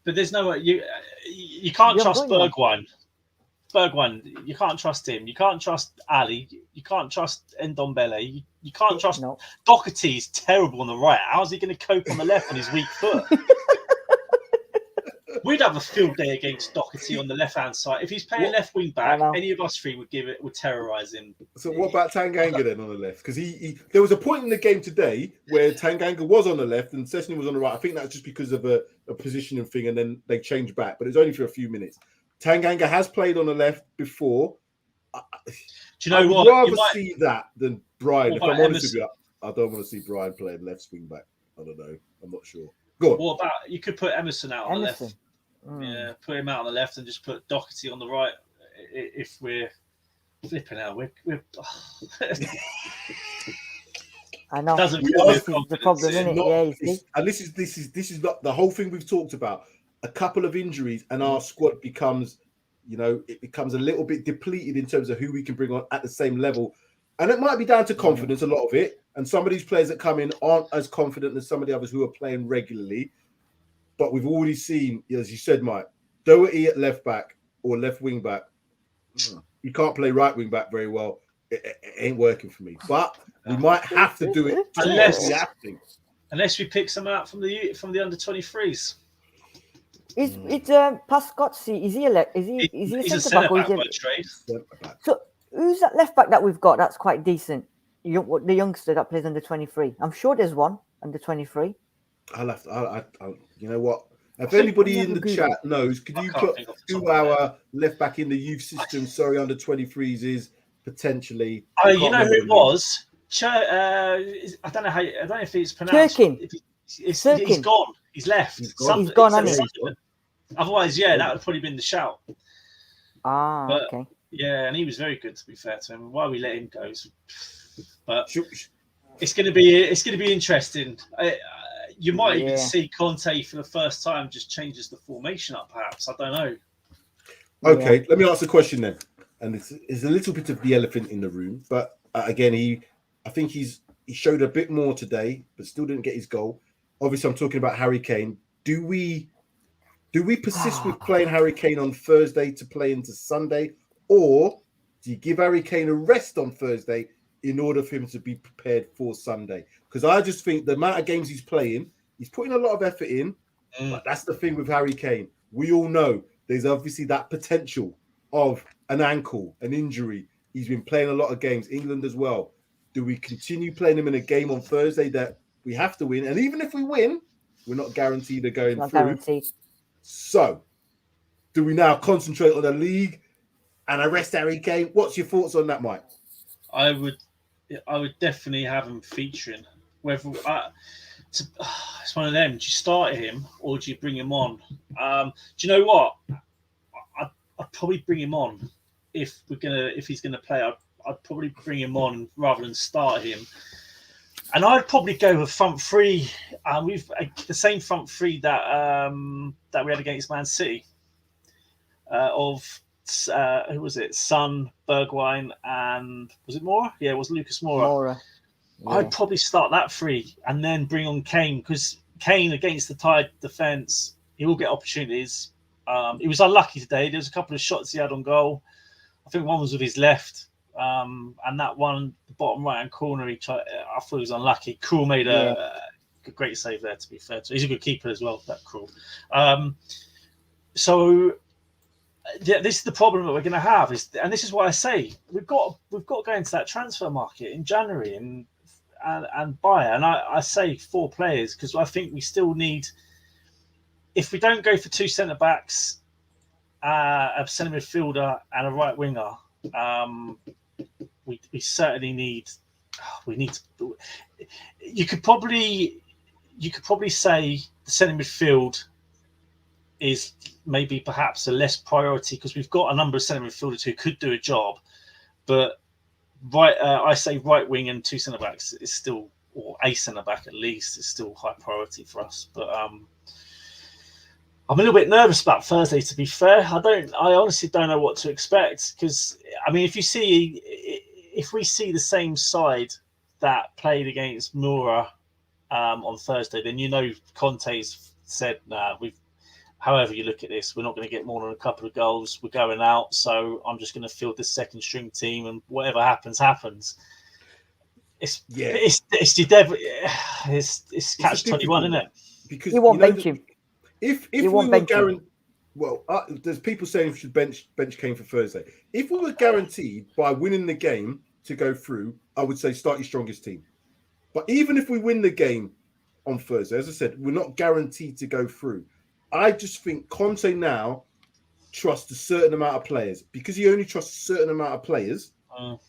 But there's no way you can't trust Bergwijn. You can't trust him. You can't trust Ali. You can't trust Ndombele. You can't trust Doherty's terrible on the right. How's he going to cope on the left on his weak foot? We'd have a field day against Doherty on the left-hand side. If he's playing left wing back, any of us three would terrorise him. So what about Tanganga then on the left? Because he there was a point in the game today where Tanganga was on the left and Szczesny was on the right. I think that's just because of a positioning thing, and then they changed back, but it was only for a few minutes. Tanganga has played on the left before. Do you know what? I'd rather see that than Brian. If I'm honest with you, I don't want to see Brian playing left swing back. I don't know. I'm not sure. Go on. What about you could put Emerson out on the left? Yeah, put him out on the left and just put Doherty on the right. If we're flipping out, we're I know. Doesn't the problem, isn't it? And this is not the whole thing we've talked about. A couple of injuries and our squad becomes, it becomes a little bit depleted in terms of who we can bring on at the same level. And it might be down to confidence, a lot of it. And some of these players that come in aren't as confident as some of the others who are playing regularly. But we've already seen, as you said, Mike, Doherty at left back or left wing back. You can't play right wing back very well. It ain't working for me. But we might have to do it unless we pick some out from the under 23s. Is Pascozzi? Is he a centre back or trade? So who's that left back that we've got? That's quite decent. The youngster that plays under 23. I'm sure there's one under 23. You know what? If anybody in the chat knows, could you put who our left back in the youth system, under 23s is potentially? Oh, you know who it was? I don't know if it's pronounced. He's gone. He's left. He's gone. Hasn't he? Otherwise, that would have probably been the shout. Okay. Yeah, and he was very good, to be fair to him. Why we let him go? But it's going to be interesting. You might even see Conte for the first time just changes the formation up, perhaps. I don't know. Okay, let me ask a question then. And it's a little bit of the elephant in the room, but again, I think he showed a bit more today, but still didn't get his goal. Obviously, I'm talking about Harry Kane. Do we persist with playing Harry Kane on Thursday to play into Sunday, or do you give Harry Kane a rest on Thursday in order for him to be prepared for Sunday? Because I just think the amount of games he's playing, he's putting a lot of effort in. But that's the thing with Harry Kane. We all know there's obviously that potential of an ankle, an injury. He's been playing a lot of games, England as well. Do we continue playing him in a game on Thursday that we have to win? And even if we win, we're not guaranteed of going through. Guaranteed. So, do we now concentrate on the league and arrest Harry Kane? What's your thoughts on that, Mike? I would definitely have him featuring. Whether it's one of them. Do you start him or do you bring him on? Do you know what? I'd probably bring him on if he's gonna play. I'd probably bring him on rather than start him. And I'd probably go with front three. We've the same front three that we had against Man City. Who was it? Son, Bergwijn, and was it Moura? Yeah, it was Lucas Moura. Yeah. I'd probably start that three and then bring on Kane, because Kane against the tight defence, he will get opportunities. He was unlucky today. There was a couple of shots he had on goal. I think one was with his left, and that one, the bottom right hand corner, I thought he was unlucky. Krul made a great save there. To be fair, he's a good keeper as well. That Krul. This is the problem that we're going to have, and this is what I say: we've got to go into that transfer market in January and buy. And I say 4 players because I think we still need. If we don't go for 2 centre backs, a centre midfielder, and a right winger, we certainly need. We need to. You could probably say the centre midfield is maybe perhaps a less priority because we've got a number of centre midfielders who could do a job, but I say right wing and 2 centre backs is still, or a centre back at least, is still high priority for us. But I'm a little bit nervous about Thursday, to be fair. I honestly don't know what to expect because if we see the same side that played against Moura on Thursday, then Conte's said, however you look at this, we're not going to get more than a couple of goals. We're going out, so I'm just going to field this second string team, and whatever happens, happens. It's catch-21, isn't it? Because you won't bench him. If we were Well, there's people saying we should bench Kane for Thursday. If we were guaranteed by winning the game to go through, I would say start your strongest team. But even if we win the game on Thursday, as I said, we're not guaranteed to go through. I just think Conte now trusts a certain amount of players. Because he only trusts a certain amount of players,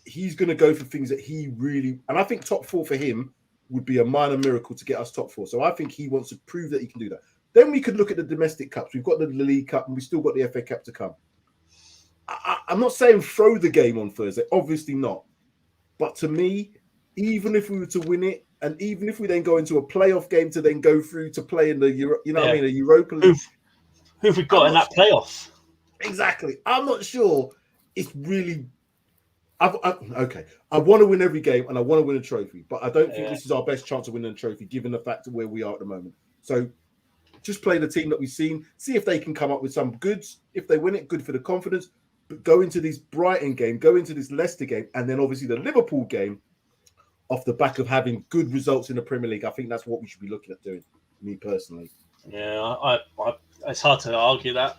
he's going to go for things that he really... And I think top 4 for him would be a minor miracle to get us top 4. So I think he wants to prove that he can do that. Then we could look at the domestic cups. We've got the League Cup and we've still got the FA Cup to come. I'm not saying throw the game on Thursday. Obviously not. But to me, even if we were to win it, and even if we then go into a playoff game to then go through to play in the a Europa League. Who have we got in that playoff? Exactly. I'm not sure it's really... Okay. I want to win every game and I want to win a trophy, but I don't think this is our best chance of winning a trophy, given the fact of where we are at the moment. So just play the team that we've seen, see if they can come up with some goods. If they win it, good for the confidence. But go into this Brighton game, go into this Leicester game, and then obviously the Liverpool game off the back of having good results in the Premier League. I think that's what we should be looking at doing, me personally. Yeah, I it's hard to argue that.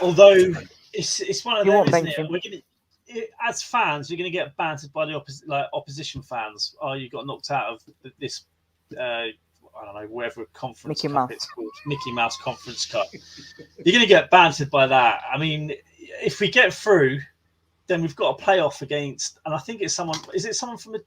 Although it's one of them, isn't it? As fans, you're going to get bantered by the opposition fans. Oh, you got knocked out of this... I don't know, whatever conference cup it's called, Mickey Mouse Conference Cup. You're going to get bantered by that. I mean, if we get through, then we've got a playoff against, and I think it's someone. Is it someone from the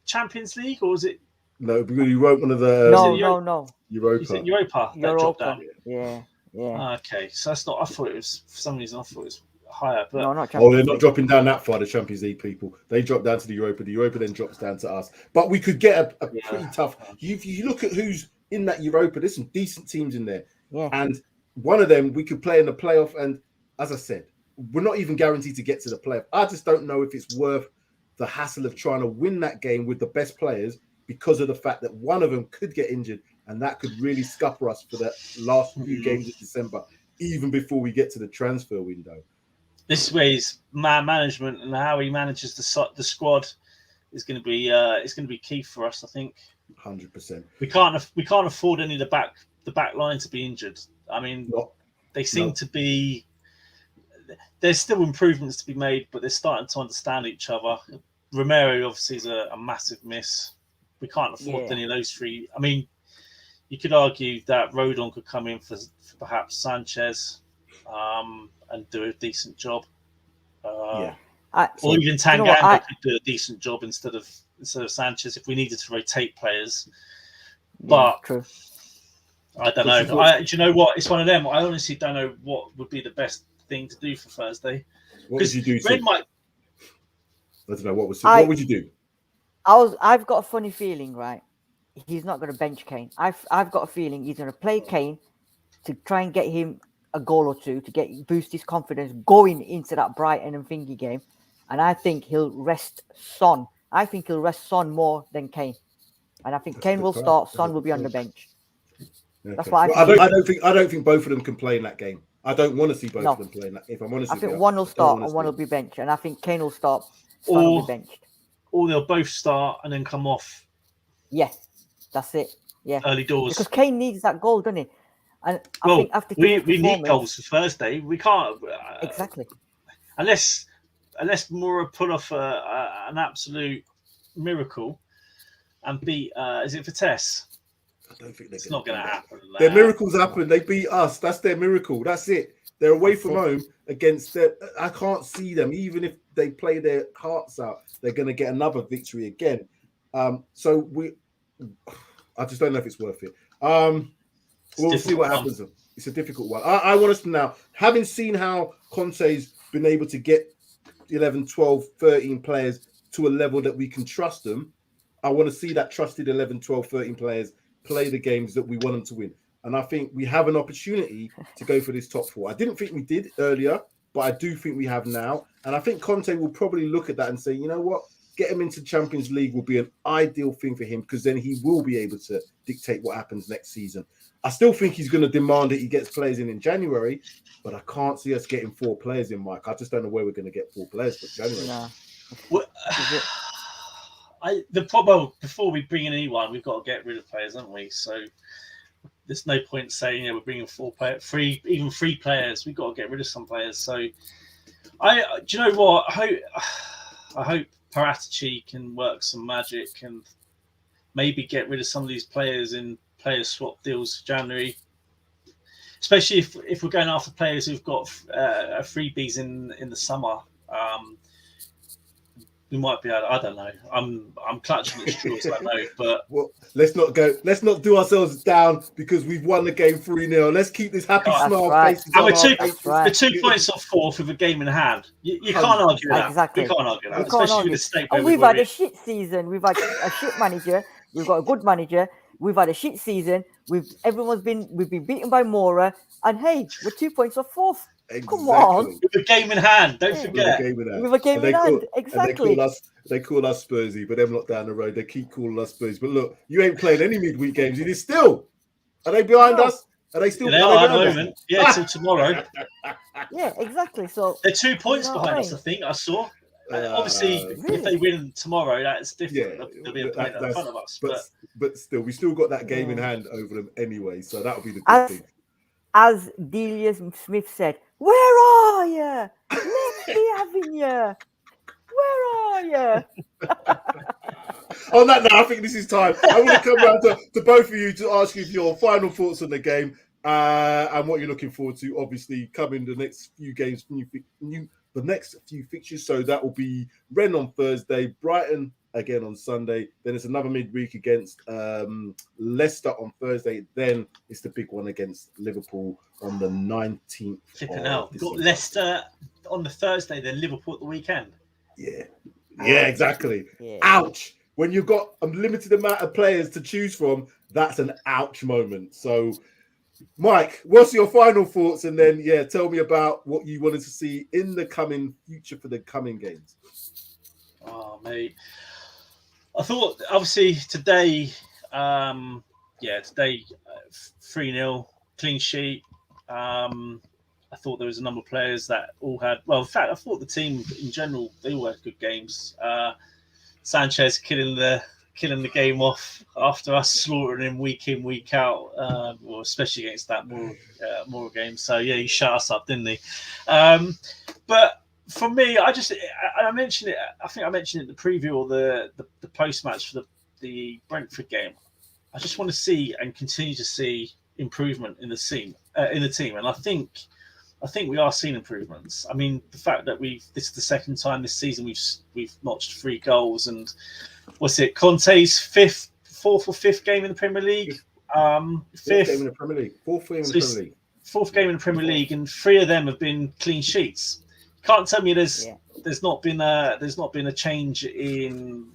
Champions League or is it? No, because you wrote one of the. No. Europa. Is it Europa? That dropped down. Yeah. Okay, so that's not. I thought it was for some reason. I thought it was higher, but no, not Champions they're not dropping down that far. The Champions League people, they drop down to the Europa. The Europa then drops down to us. But we could get a pretty tough. If you look at who's in that Europa, there's some decent teams in there, and one of them we could play in the playoff. And as I said, we're not even guaranteed to get to the playoff. I just don't know if it's worth the hassle of trying to win that game with the best players because of the fact that one of them could get injured, and that could really scupper us for the last few games of December, even before we get to the transfer window. This way's man management and how he manages the squad is going to be key for us. I think 100%. We can't afford any of the back line to be injured. I mean, they seem to be. There's still improvements to be made, but they're starting to understand each other. Romero obviously is a massive miss. We can't afford any of those three. I mean, you could argue that Rodon could come in for perhaps Sanchez. And do a decent job. Or even Tanganga could do a decent job instead of Sanchez if we needed to rotate players. But I don't know. Do you know what? It's one of them. I honestly don't know what would be the best thing to do for Thursday. What would you do? I don't know. What would you do? I've got a funny feeling, right? He's not going to bench Kane. I've got a feeling he's going to play Kane to try and get him a goal or two to boost his confidence going into that Brighton and Thingy game. And I think he'll rest Son. I think he'll rest Son more than Kane. And I think Kane will start, Son will be on the bench. Okay. That's what I don't think both of them can play in that game. I don't want to see both of them playing that. If I'm honest, I think one will start and one will be benched. And I think Kane will start, Son will be benched. Or they'll both start and then come off. Yeah, that's it. Yeah. Early doors. Because Kane needs that goal, doesn't he? And I think after we need goals for Thursday. We can't exactly unless Moura pull off an absolute miracle and beat. Is it Vitesse? I don't think it's not going to happen. Their miracles happen. They beat us. That's their miracle. That's it. They're away from home against their. I can't see them. Even if they play their hearts out, they're going to get another victory again. I just don't know if it's worth it. We'll see what happens. It's a difficult one. I want us to now, having seen how Conte's been able to get 11, 12, 13 players to a level that we can trust them, I want to see that trusted 11, 12, 13 players play the games that we want them to win. And I think we have an opportunity to go for this top 4. I didn't think we did earlier, but I do think we have now. And I think Conte will probably look at that and say, you know what? Get him into Champions League will be an ideal thing for him because then he will be able to dictate what happens next season. I still think he's going to demand that he gets players in January, but I can't see us getting 4 players in, Mike. I just don't know where we're going to get 4 players for January. No. The problem before we bring in anyone, we've got to get rid of players, haven't we? So there's no point saying we're bringing even three players. We've got to get rid of some players. So do you know what? I hope Paratici can work some magic and maybe get rid of some of these players in player swap deals for January. Especially if we're going after players who've got freebies in the summer. We might be able. I don't know. I'm clutching at straws. I know, but let's not do ourselves down because we've won the game 3-0. Let's keep this happy smile face. And we're 2 points off fourth with a game in hand. You can't argue that. Exactly. We can't argue that, especially with the state. And we've had a shit season. We've had a shit manager. We've got a good manager. We've had a shit season. We've been beaten by Mora, and hey, we're 2 points off fourth. Exactly. Come on. With a game in hand, don't forget. With a game in hand, exactly. They call us Spursy, but they're not down the road. They keep calling us Spurs. But look, you ain't playing any midweek games. It is still. Are they behind us? Are they still? They are at the moment. Yeah, till tomorrow. Yeah, exactly. So they're 2 points behind us. I think I saw. Obviously, if they win tomorrow, that's different. Yeah, there'll be a point in front of us. But still, we still got that game in hand over them anyway. So that'll be the good thing. As Delia Smith said, "Where are you? Let's be having you. Where are you?" On that note, I think this is time. I want to come round to both of you to ask you your final thoughts on the game and what you're looking forward to. Obviously, coming the next few games, the next few fixtures. So that will be Rennes on Thursday, Brighton again on Sunday. Then it's another midweek against Leicester on Thursday. Then it's the big one against Liverpool on the 19th. Flipping out. We've got Leicester on the Thursday, then Liverpool at the weekend. Yeah, exactly. Yeah. Ouch. When you've got a limited amount of players to choose from, that's an ouch moment. So, Mike, what's your final thoughts? And then, tell me about what you wanted to see in the coming future for the coming games. Oh, mate. I thought, obviously, today, 3-0, clean sheet. I thought there was a number of players that all had... Well, in fact, I thought the team in general, they all had good games. Sanchez killing the game off after us slaughtering him week in, week out, or especially against that Mora game. So, he shut us up, didn't he? But for me, I mentioned it. I think I mentioned it in the preview or the post match for the Brentford game. I just want to see and continue to see improvement in the team, and I think we are seeing improvements. I mean, the fact that this is the second time this season we've notched 3 goals, and what's it? Conte's fourth or fifth game in the Premier League. Fifth game in the Premier League. Fourth game in the Premier League. Fourth game in the Premier League, and 3 of them have been clean sheets. Can't tell me there's not been a change in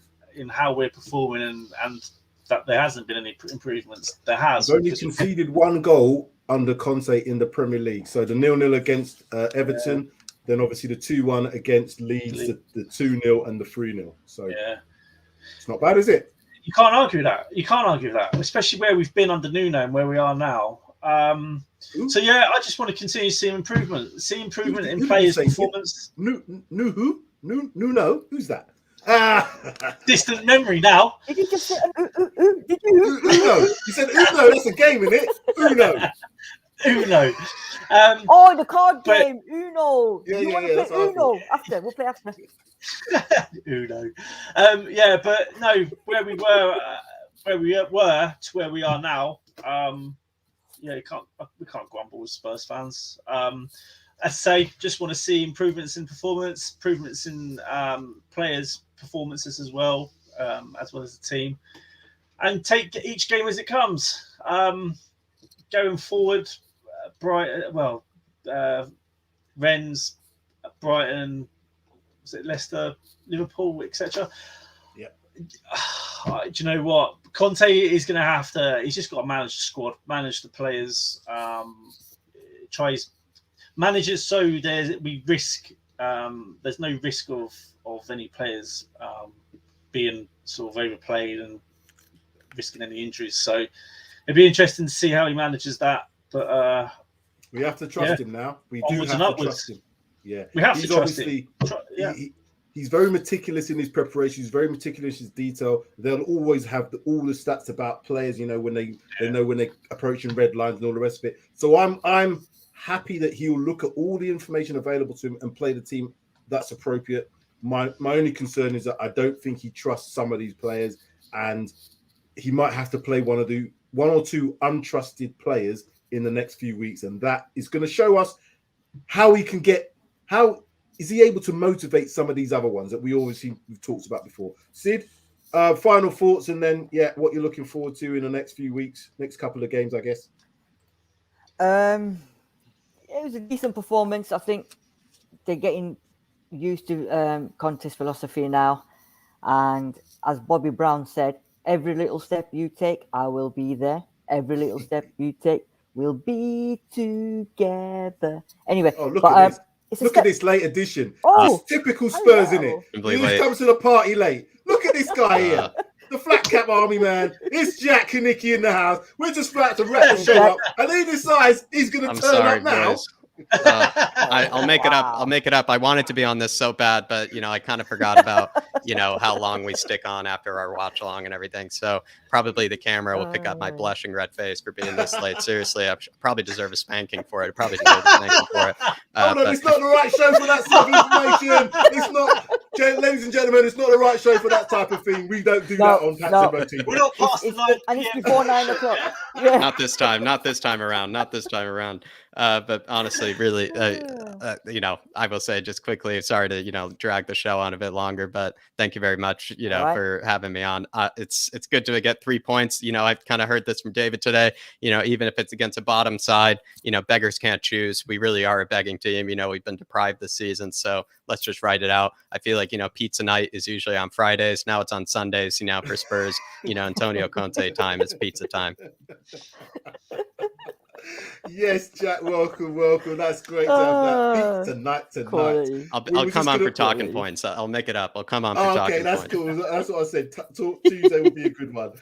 how we're performing and that there hasn't been any improvements. There has. We've only conceded 1 goal under Conte in the Premier League. So the 0-0 against Everton, then obviously the 2-1 against Leeds, the 2-0 and the 3-0. So it's not bad, is it? You can't argue that. Especially where we've been under Nuno and where we are now. I just want to continue seeing improvement. See improvement in players' performance. Nuno? Who's that? Distant memory now. Did you just say Did you? Uno. You said Uno. That's a game, isn't it? Uno. The card game. Uno. Yeah, you want to play Uno after? We'll play after. Uno. But no, where we were to where we are now. We can't grumble with Spurs fans. As I say, just want to see improvements in performance, improvements in players' performances as well as the team, and take each game as it comes. Going forward, Rennes, Brighton, was it Leicester, Liverpool, etc. Yeah. Do you know what? Conte is going to have to. He's just got to manage the squad, manage the players, manage it so we risk. There's no risk of any players being sort of overplayed and risking any injuries. So it'd be interesting to see how he manages that. But we have to trust him now. We do have to trust him. Yeah, we have to trust him. He's very meticulous in his preparation. He's very meticulous in his detail. They'll always have all the stats about players, when they know when they're approaching red lines and all the rest of it. So I'm happy that he'll look at all the information available to him and play the team that's appropriate. My only concern is that I don't think he trusts some of these players, and he might have to play one or two untrusted players in the next few weeks, and that is going to show us how is he able to motivate some of these other ones that we've talked about before. Sid, final thoughts, and then what you're looking forward to in the next few weeks, next couple of games, I guess. It was a decent performance. I think they're getting used to Conte's philosophy now, and as Bobby Brown said, every little step you take, I will be there. Every little step you take, we'll be together. Anyway, look at this late edition. It's typical Spurs, isn't it? He always comes to the party late. Look at this guy here. The flat cap army man. It's Jack and Nicky in the house. We're just about to wrap the show up. And he decides he's going to turn up now. Boys. I'll make it up. I'll make it up. I wanted to be on this so bad, but I kind of forgot about how long we stick on after our watch along and everything. So probably the camera will pick up my blushing red face for being this late. Seriously, I probably deserve a spanking for it. I probably deserve a spanking for it. It's not the right show for that sort of information. It's not, ladies and gentlemen, it's not the right show for that type of thing. We don't do that on Paxton TV. We're not past the 9 and it's before 9 o'clock. Yeah. Not this time around. But honestly, really, I will say just quickly, sorry to, drag the show on a bit longer, but thank you very much, for having me on. It's good to get 3 points. I've kind of heard this from David today, even if it's against a bottom side, beggars can't choose. We really are a begging team. We've been deprived this season, so let's just write it out. I feel like, pizza night is usually on Fridays. Now it's on Sundays, for Spurs, Antonio Conte time is pizza time. Yes, Jack, welcome. That's great to have that tonight. I'll come on for talking points. I'll make it up. I'll come on for talking points. Okay, that's cool. That's what I said. Tuesday will be a good one.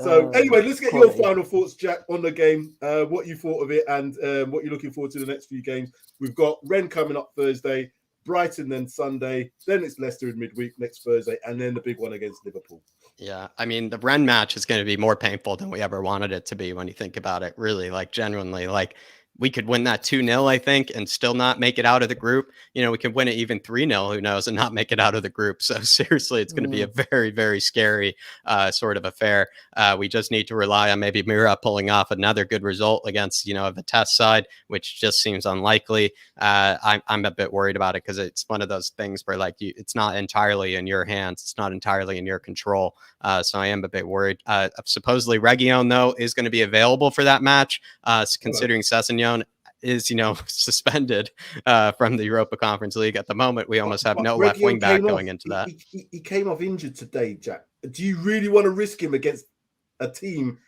So anyway, let's get your final thoughts, Jack, on the game, what you thought of it, and what you're looking forward to the next few games. We've got Rennes coming up Thursday, Brighton then Sunday, then it's Leicester in midweek next Thursday, and then the big one against Liverpool. Yeah, I mean, the Rennes match is going to be more painful than we ever wanted it to be when you think about it, really, genuinely. We could win that 2-0, I think, and still not make it out of the group. We could win it even 3-0, who knows, and not make it out of the group. So seriously, it's going to be a very, very scary sort of affair. We just need to rely on maybe Mira pulling off another good result against, a Vitesse side, which just seems unlikely. I'm a bit worried about it because it's one of those things where it's not entirely in your hands. It's not entirely in your control. So I am a bit worried. Supposedly Reguilón, though, is going to be available for that match, considering Sessegnon is suspended from the Europa Conference League at the moment. We almost have no left wing back going into that. He came off injured today, Jack. Do you really want to risk him against a team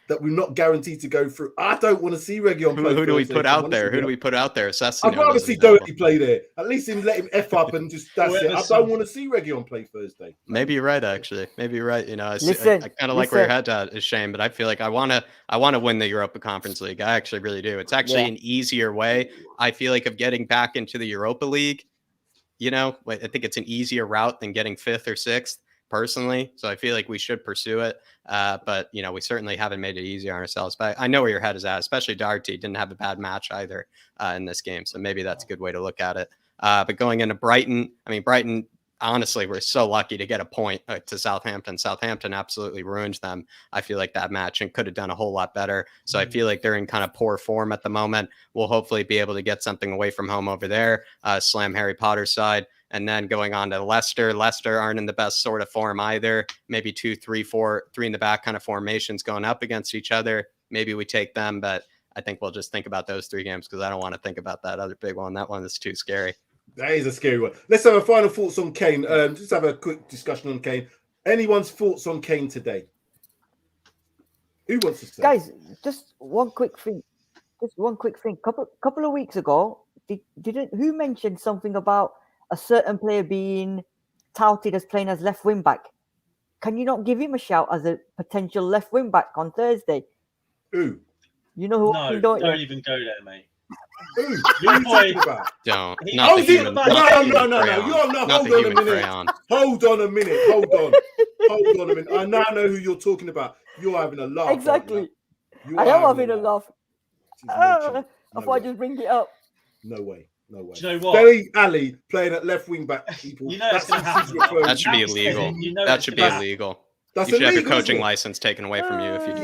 that we're not guaranteed to go through? I don't want to see Reguilón play. Who do we put out there? Who do we put out there? I'd rather see Doherty play there. At least let him F up and just that's it. I don't want to see Reguilón play Thursday. Maybe you're right, actually. Maybe you're right. I kind of like where your head's at, is Shane, but I feel like I want to win the Europa Conference League. I actually really do. It's actually an easier way, I feel like, of getting back into the Europa League. I think it's an easier route than getting 5th or 6th. Personally, so I feel like we should pursue it, but we certainly haven't made it easy on ourselves. But I know where your head is at, especially Doherty didn't have a bad match either in this game, so maybe that's a good way to look at it. But going into Brighton, Brighton, honestly, we're so lucky to get a point to Southampton. Southampton absolutely ruined them, I feel like, that match, and could have done a whole lot better. So I feel like they're in kind of poor form at the moment. We'll hopefully be able to get something away from home over there, slam Harry Potter's side. And then going on to Leicester. Leicester aren't in the best sort of form either. Maybe 2-3-4, 3 in the back kind of formations going up against each other. Maybe we take them, but I think we'll just think about those 3 games because I don't want to think about that other big one. That one is too scary. That is a scary one. Let's have a final thoughts on Kane. Just have a quick discussion on Kane. Anyone's thoughts on Kane today? Who wants to say? Guys, just one quick thing. Couple of weeks ago, who mentioned something about a certain player being touted as playing as left wing back? Can you not give him a shout as a potential left wing back on Thursday? Who? You know who? No, don't even go there, mate. Your boy. Don't. No. You're not. Hold on a minute. Hold on a minute. I now know who you're talking about. You're having a laugh. Exactly. I am having a laugh. I thought I'd just bring it up. No way. Do you know what? Dele Alli playing at left wing back. People. You know it's going to happen. That should be illegal. That should be illegal. You should have your coaching license taken away from you if you do.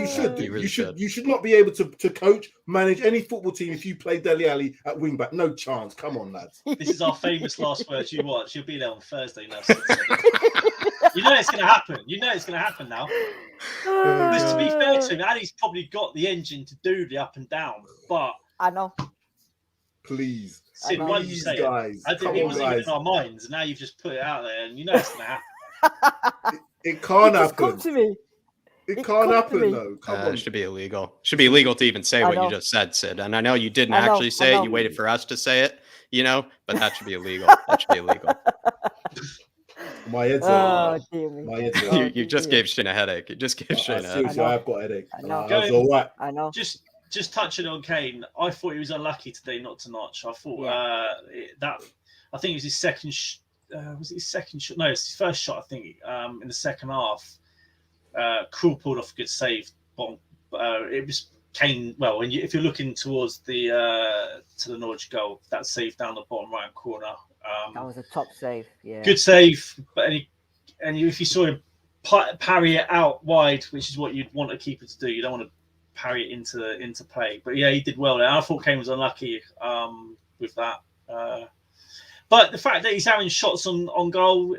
You should. You should not be able to coach, manage any football team if you play Dele Alli at wing back. No chance. Come on, lads. This is our famous last words. You watch. You'll be there on Thursday now. You know it's going to happen. You know it's going to happen now. Because to be fair to him, Ali's probably got the engine to do the up and down. But I know. Please. Sid, why did you say guys, it? I didn't. It wasn't even in our minds, and now you've just put it out there, and you know it's going to happen. It can't happen. Come to me. It can't happen though. Come on. It should be illegal. It should be illegal to even say what you just said, Sid. And I know you didn't actually say it. You waited for us to say it, but that should be illegal. That should be illegal. My head's You just gave Shane a headache. You just gave Shane a headache. I've got a headache. I know. That's all right. I know. Just touching on Kane, I thought he was unlucky today not to notch. I thought I think it was his second. Was it his second shot? No, it's his first shot. I think in the second half, Krul pulled off a good save. It was Kane. Well, if you're looking towards the to the Norwich goal, that save down the bottom right corner. That was a top save. Yeah, good save. But if you saw him parry it out wide, which is what you'd want a keeper to do, you don't want to parry it into play. But yeah, he did well there. I thought Kane was unlucky with that. But the fact that he's having shots on goal,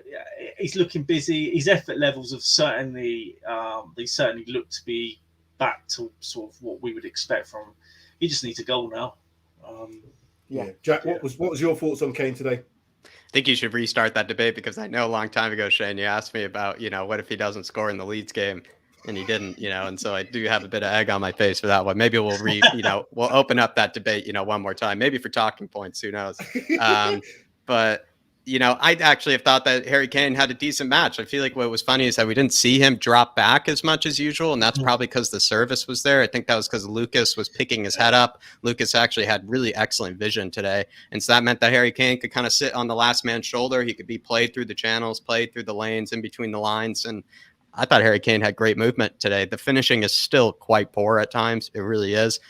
he's looking busy. His effort levels have certainly look to be back to sort of what we would expect from him. He just needs a goal now. Jack, what was your thoughts on Kane today? I think you should restart that debate because I know a long time ago, Shane, you asked me about, what if he doesn't score in the Leeds game, and he didn't, and so I do have a bit of egg on my face for that one. Maybe we'll we'll open up that debate, one more time, maybe for talking points, who knows? But, I actually have thought that Harry Kane had a decent match. I feel like what was funny is that we didn't see him drop back as much as usual, and that's probably because the service was there. I think that was because Lucas was picking his head up. Lucas actually had really excellent vision today, and so that meant that Harry Kane could kind of sit on the last man's shoulder. He could be played through the channels, played through the lanes, in between the lines, and I thought Harry Kane had great movement today. The finishing is still quite poor at times. It really is.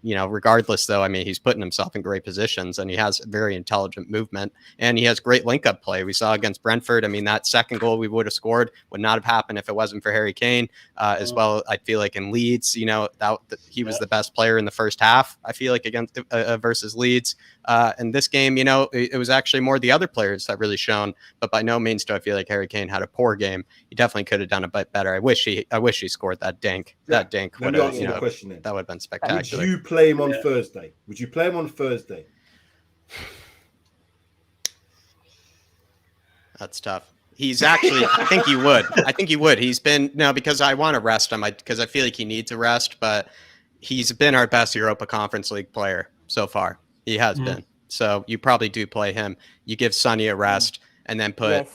Regardless, though, I mean, he's putting himself in great positions, and he has very intelligent movement, and he has great link-up play. We saw against Brentford. I mean, that second goal we would have scored would not have happened if it wasn't for Harry Kane. As well, I feel like in Leeds, he was the best player in the first half, I feel like, against versus Leeds. In this game, it was actually more the other players that really shone, but by no means do I feel like Harry Kane had a poor game. He definitely could have done a bit better. I wish he scored that dink. Yeah. That dink would have, that would have been spectacular. Would you play him on Thursday? Would you play him on Thursday? That's tough. He's actually, I think he would. He's been, because I want to rest him, because I feel like he needs a rest, but he's been our best Europa Conference League player so far. He has been. So you probably do play him. You give Sonny a rest and then put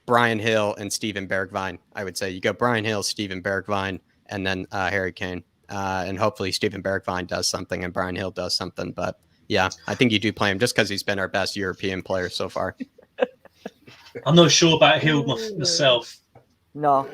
Brian Hill and Steven Bergwijn. I would say you go Brian Hill, Steven Bergwijn, and then Harry Kane. And hopefully Steven Bergwijn does something and Brian Hill does something. But yeah, I think you do play him just because he's been our best European player so far. I'm not sure about Hill myself. No.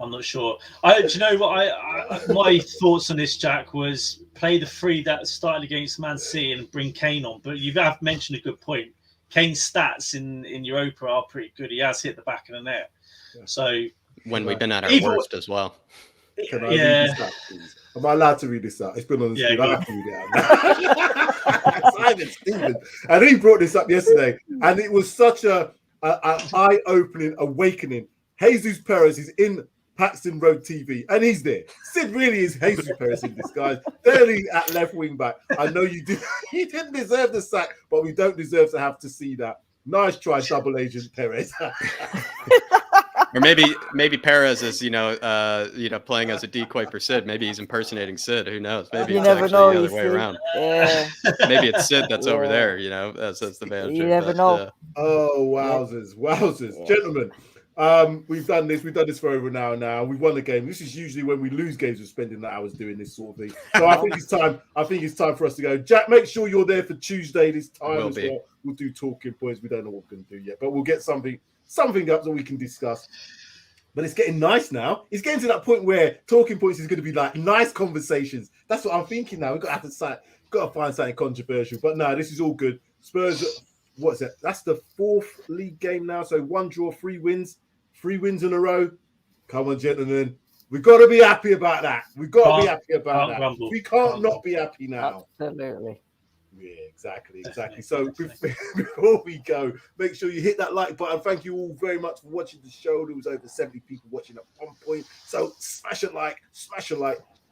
I'm not sure. Do you know what? My thoughts on this, Jack, was play the three that started against Man City and bring Kane on. But you have mentioned a good point. Kane's stats in Europa are pretty good. He has hit the back of the net. Yeah. So when we've been at our worst as well. Can I read this out, please? Am I allowed to read this out? It's been on the screen. I have to read it out. Simon Stephen. And he brought this up yesterday, and it was such a eye-opening awakening. Jesus Perez is in Paxton Road TV, and he's there. Sid really is Jesus Perez in disguise. Barely at left wing back. I know you didn't deserve the sack, but we don't deserve to have to see that. Nice try, double agent Perez. Or maybe Perez is playing as a decoy for Sid. Maybe he's impersonating Sid. Who knows? Maybe it's actually the other way around. Yeah. Maybe it's Sid that's over there. That's the manager. You never know. Oh, wowzers. Gentlemen, We've done this for over an hour now. We've won the game. This is usually when we lose games, we're spending the hours doing this sort of thing. So I think it's time for us to go. Jack, make sure you're there for Tuesday this time as well. We'll do talking points. We don't know what we're going to do yet, but we'll get something up that we can discuss. But it's getting nice now. It's getting to that point where talking points is going to be like nice conversations. That's what I'm thinking now. We've got to find something controversial. But no, this is all good. Spurs, what's it? That's the 4th league game now. So 1 draw, 3 wins. 3 wins in a row. Come on, gentlemen. We've got to be happy about that. We can't not be happy now. Absolutely. Yeah, exactly. So before we go, make sure you hit that like button. Thank you all very much for watching the show. There was over 70 people watching at one point. So smash a like.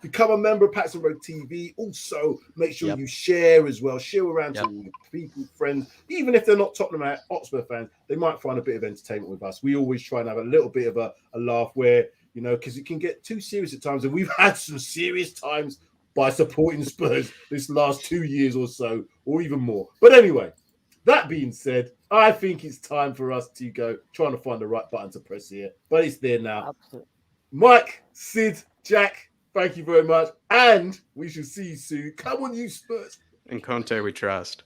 Become a member of Paxton Road TV. Also, make sure you share as well. Share around to all your people, friends. Even if they're not Tottenham Hotspur fans, they might find a bit of entertainment with us. We always try and have a little bit of a laugh where, because it can get too serious at times. And we've had some serious times by supporting Spurs this last 2 years or so, or even more. But anyway, that being said, I think it's time for us to go trying to find the right button to press here. But it's there now. Absolutely. Mike, Sid, Jack, thank you very much. And we shall see you soon. Come on, you Spurs. In Conte we trust.